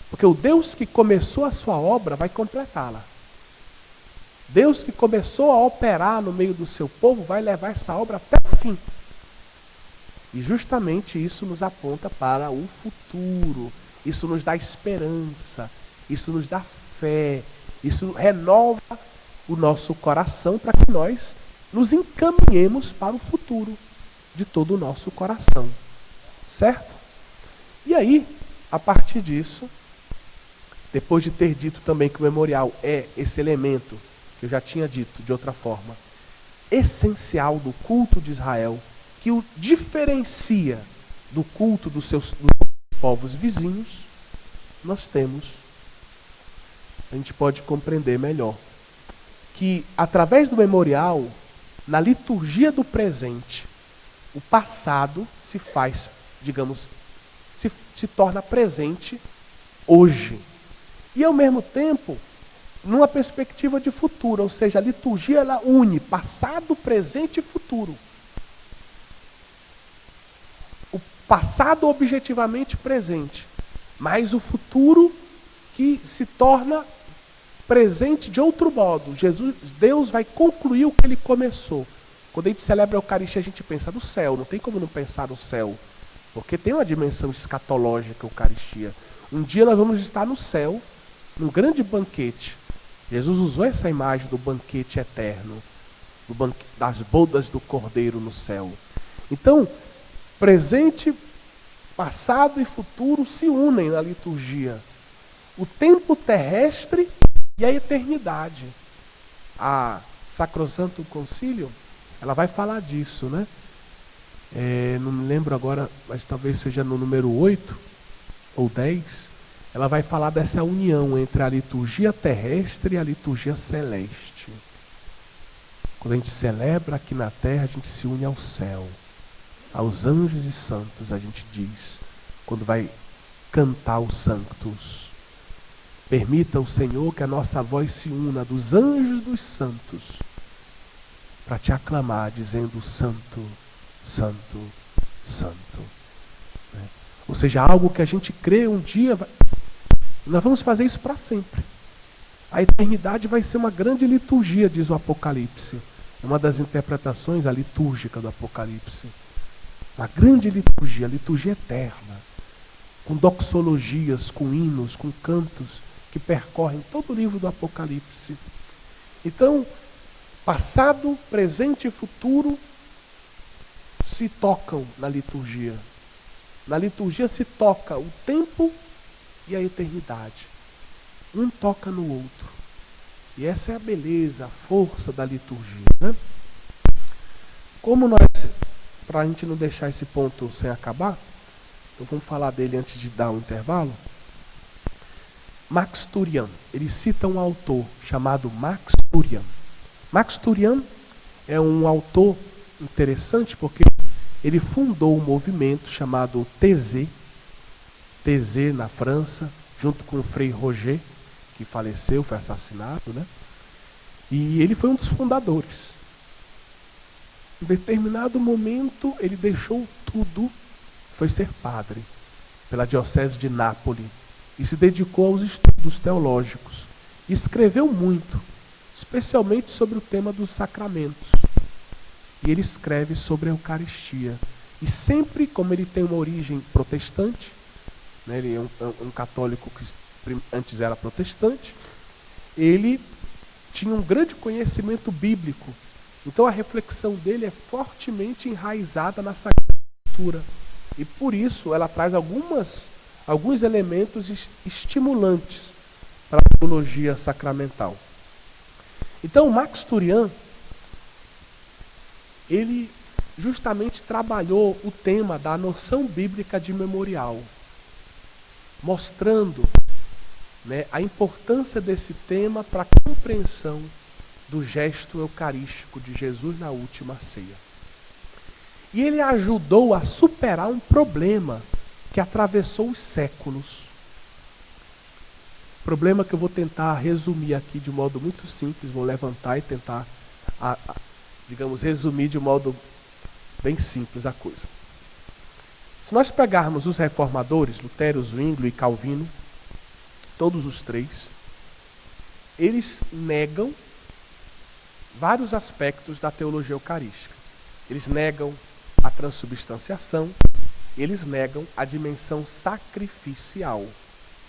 Porque o Deus que começou a sua obra vai completá-la. Deus que começou a operar no meio do seu povo vai levar essa obra até o fim. E justamente isso nos aponta para o futuro. Isso nos dá esperança. Isso nos dá fé. Isso renova o nosso coração para que nós nos encaminhemos para o futuro de todo o nosso coração. Certo? E aí, a partir disso, depois de ter dito também que o memorial é esse elemento, que eu já tinha dito de outra forma, essencial do culto de Israel, que o diferencia do culto dos povos vizinhos, nós temos, a gente pode compreender melhor, que através do memorial, na liturgia do presente, o passado se faz, digamos, se torna presente hoje. E ao mesmo tempo, numa perspectiva de futuro, ou seja, a liturgia ela une passado, presente e futuro. O passado objetivamente presente, mas o futuro que se torna presente de outro modo. Deus vai concluir o que ele começou. Quando a gente celebra a Eucaristia, a gente pensa no céu, não tem como não pensar no céu, porque tem uma dimensão escatológica a Eucaristia. Um dia nós vamos estar no céu, num grande banquete. Jesus usou essa imagem do banquete eterno, das bodas do Cordeiro no céu. Então, presente, passado e futuro se unem na liturgia. O tempo terrestre e a eternidade. A Sacrosanto Concílio, ela vai falar disso, né? Não me lembro agora, mas talvez seja no número 8 ou 10. Ela vai falar dessa união entre a liturgia terrestre e a liturgia celeste. Quando a gente celebra aqui na terra, a gente se une ao céu, aos anjos e santos, a gente diz, quando vai cantar os santos. Permita o Senhor que a nossa voz se una dos anjos e dos santos, para te aclamar, dizendo santo, santo, santo. Ou seja, algo que a gente crê um dia, nós vamos fazer isso para sempre. A eternidade vai ser uma grande liturgia, diz o Apocalipse. É uma das interpretações, a litúrgica do Apocalipse. Uma grande liturgia, a liturgia eterna, com doxologias, com hinos, com cantos, que percorrem todo o livro do Apocalipse. Então, passado, presente e futuro se tocam na liturgia. Na liturgia se toca o tempo e a eternidade. Um toca no outro. E essa é a beleza, a força da liturgia, né? Como nós, para a gente não deixar esse ponto sem acabar, então vamos falar dele antes de dar um intervalo. Max Turian, ele cita um autor chamado Max Turian. Max Turian é um autor interessante porque ele fundou um movimento chamado TZ na França, junto com o Frei Roger, que faleceu, foi assassinado, né? E ele foi um dos fundadores. Em determinado momento, ele deixou tudo, foi ser padre, pela diocese de Nápoles, e se dedicou aos estudos teológicos. E escreveu muito, especialmente sobre o tema dos sacramentos. E ele escreve sobre a Eucaristia. E sempre, como ele tem uma origem protestante, né, ele é um católico que antes era protestante, ele tinha um grande conhecimento bíblico. Então a reflexão dele é fortemente enraizada na Sagrada Escritura. E por isso ela traz alguns elementos estimulantes para a teologia sacramental. Então Max Turian, ele justamente trabalhou o tema da noção bíblica de memorial, mostrando, né, a importância desse tema para a compreensão do gesto eucarístico de Jesus na última ceia. E ele ajudou a superar um problema que atravessou os séculos. Problema que eu vou tentar resumir aqui de modo muito simples, vou levantar e tentar, digamos, resumir de modo bem simples a coisa. Se nós pegarmos os reformadores, Lutero, Zwinglio e Calvino, todos os três, eles negam vários aspectos da teologia eucarística. Eles negam a transubstanciação, eles negam a dimensão sacrificial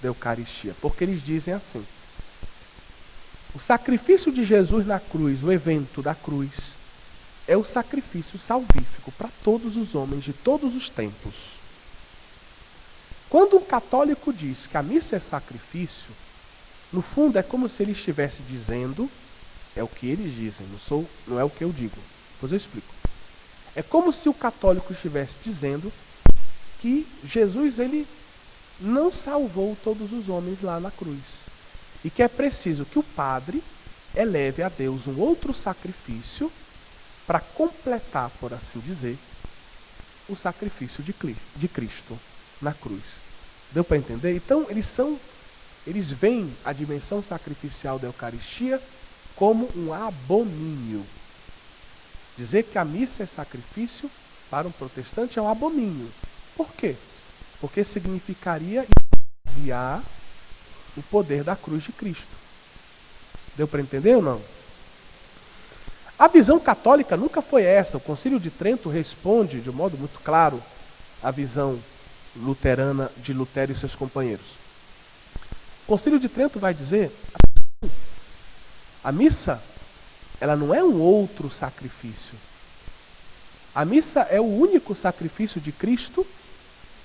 da Eucaristia, porque eles dizem assim: o sacrifício de Jesus na cruz, o evento da cruz, é o sacrifício salvífico para todos os homens de todos os tempos. Quando um católico diz que a missa é sacrifício, no fundo é como se ele estivesse dizendo, é o que eles dizem, não é o que eu digo, depois eu explico. É como se o católico estivesse dizendo que Jesus ele não salvou todos os homens lá na cruz. E que é preciso que o padre eleve a Deus um outro sacrifício para completar, por assim dizer, o sacrifício de Cristo na cruz. Deu para entender? Então, eles veem a dimensão sacrificial da Eucaristia como um abominio. Dizer que a missa é sacrifício para um protestante é um abominio. Por quê? Porque significaria esvaziar o poder da cruz de Cristo. Deu para entender ou não? A visão católica nunca foi essa. O Concílio de Trento responde de um modo muito claro à visão luterana de Lutero e seus companheiros. O Concílio de Trento vai dizer: a missa, ela não é um outro sacrifício. A missa é o único sacrifício de Cristo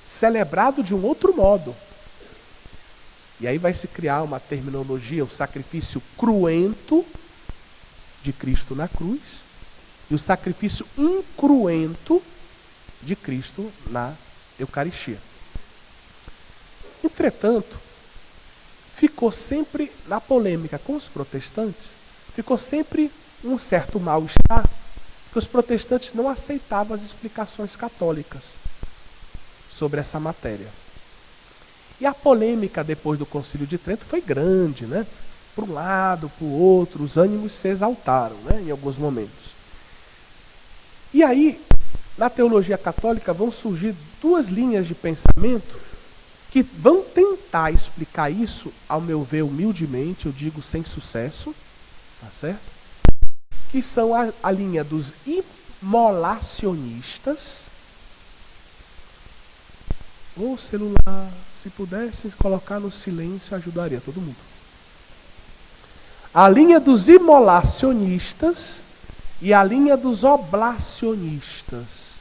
celebrado de um outro modo. E aí vai se criar uma terminologia, o sacrifício cruento de Cristo na cruz e o sacrifício incruento de Cristo na Eucaristia. Entretanto, ficou sempre na polêmica com os protestantes, ficou sempre um certo mal-estar, que os protestantes não aceitavam as explicações católicas sobre essa matéria. E a polêmica depois do Concílio de Trento foi grande, né? Para um lado, para o outro, os ânimos se exaltaram, né? Em alguns momentos. E aí, na teologia católica vão surgir duas linhas de pensamento que vão tentar explicar isso, ao meu ver, humildemente, eu digo sem sucesso, tá certo? Que são a linha dos imolacionistas. O celular, se pudesse colocar no silêncio, ajudaria todo mundo. A linha dos imolacionistas e a linha dos oblacionistas.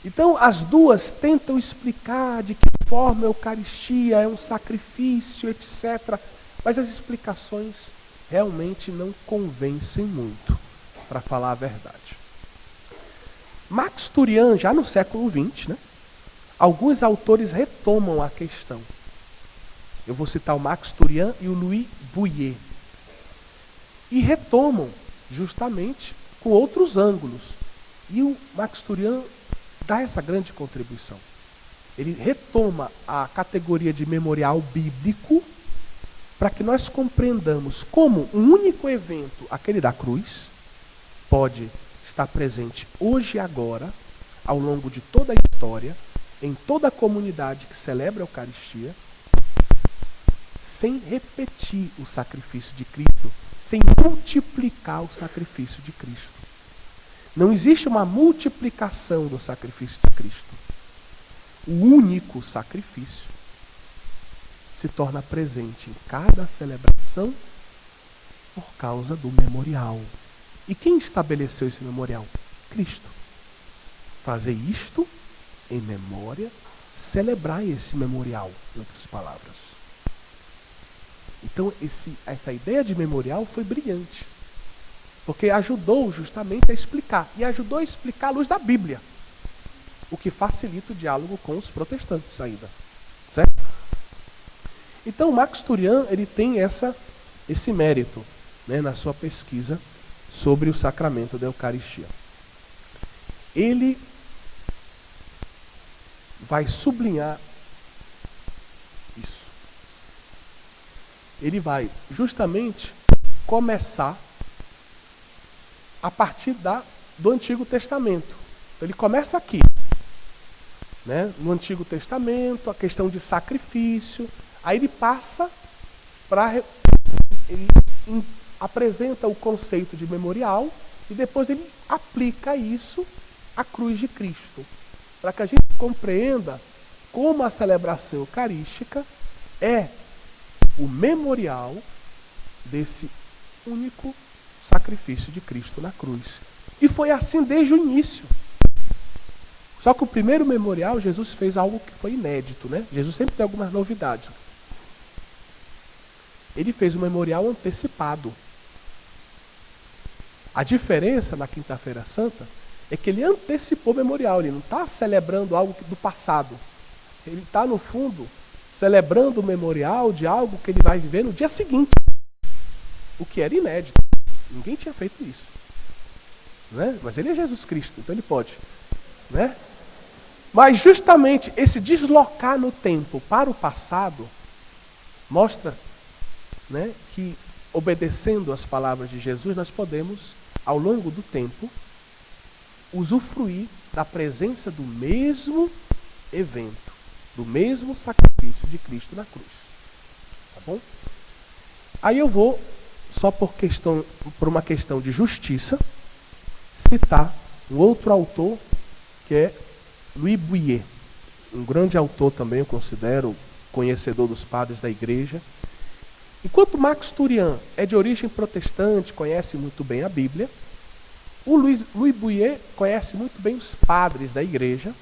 Então, as duas tentam explicar de que forma a Eucaristia é um sacrifício, etc. Mas as explicações realmente não convencem muito, para falar a verdade. Max Turian, já no século XX, né? Alguns autores retomam a questão. Eu vou citar o Max Turian e o Louis Bouyer. E retomam justamente com outros ângulos. E o Max Turian dá essa grande contribuição. Ele retoma a categoria de memorial bíblico para que nós compreendamos como um único evento, aquele da cruz, pode estar presente hoje e agora, ao longo de toda a história, em toda a comunidade que celebra a Eucaristia, sem repetir o sacrifício de Cristo, sem multiplicar o sacrifício de Cristo. Não existe uma multiplicação do sacrifício de Cristo. O único sacrifício se torna presente em cada celebração por causa do memorial. E quem estabeleceu esse memorial? Cristo. Fazer isto em memória, celebrar esse memorial, em outras palavras. Então, essa ideia de memorial foi brilhante, porque ajudou justamente a explicar, e ajudou a explicar à luz da Bíblia, o que facilita o diálogo com os protestantes ainda. Certo? Então, Max Turian, ele tem esse mérito, né, na sua pesquisa sobre o sacramento da Eucaristia. Ele vai sublinhar isso. Ele vai justamente começar a partir do Antigo Testamento. Ele começa aqui, né? No Antigo Testamento, a questão de sacrifício. Aí ele passa para... Ele apresenta o conceito de memorial e depois ele aplica isso à cruz de Cristo, para que a gente compreenda como a celebração eucarística é o memorial desse único sacrifício de Cristo na cruz. E foi assim desde o início. Só que o primeiro memorial, Jesus fez algo que foi inédito, né? Jesus sempre tem algumas novidades. Ele fez um memorial antecipado. A diferença na Quinta-feira Santa é que ele antecipou o memorial, ele não está celebrando algo do passado. Ele está, no fundo, celebrando o memorial de algo que ele vai viver no dia seguinte. O que era inédito. Ninguém tinha feito isso. Né? Mas ele é Jesus Cristo, então ele pode. né? Mas justamente esse deslocar no tempo para o passado mostra, né, que obedecendo às palavras de Jesus nós podemos, ao longo do tempo, usufruir da presença do mesmo evento, do mesmo sacrifício de Cristo na cruz. Tá bom? Aí eu vou, só por uma questão de justiça, citar um outro autor, que é Louis Bouyer, um grande autor também, eu considero conhecedor dos padres da igreja. Enquanto Max Turian é de origem protestante, conhece muito bem a Bíblia, o Louis Bouyer conhece muito bem os padres da igreja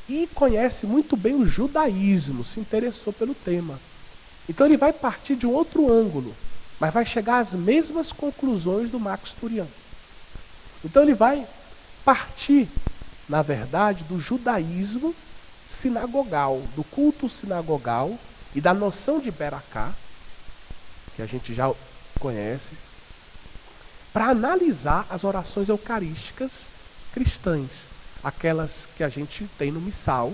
e conhece muito bem o judaísmo, se interessou pelo tema. Então ele vai partir de um outro ângulo, mas vai chegar às mesmas conclusões do Max Turian. Então ele vai partir, na verdade, do judaísmo sinagogal, do culto sinagogal e da noção de Beracá, que a gente já conhece, para analisar as orações eucarísticas cristãs, aquelas que a gente tem no missal,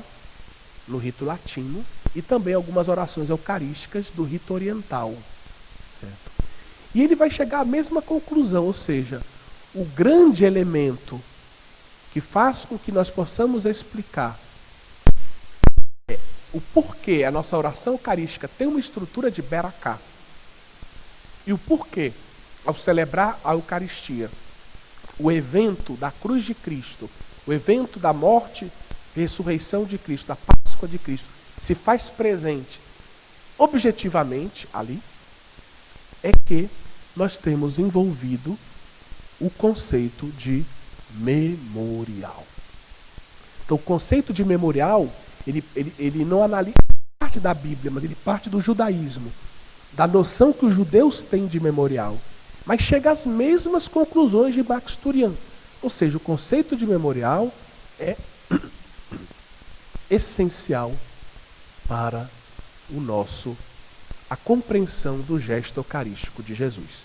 no rito latino, e também algumas orações eucarísticas do rito oriental. Certo? E ele vai chegar à mesma conclusão, ou seja, o grande elemento que faz com que nós possamos explicar o porquê a nossa oração eucarística tem uma estrutura de Beracá, e o porquê, ao celebrar a Eucaristia, o evento da cruz de Cristo, o evento da morte e ressurreição de Cristo, da Páscoa de Cristo, se faz presente objetivamente ali, é que nós temos envolvido o conceito de memorial. Então o conceito de memorial, ele não analisa parte da Bíblia, mas ele parte do judaísmo, da noção que os judeus têm de memorial, mas chega às mesmas conclusões de Max Turian. Ou seja, o conceito de memorial é essencial para a compreensão do gesto eucarístico de Jesus.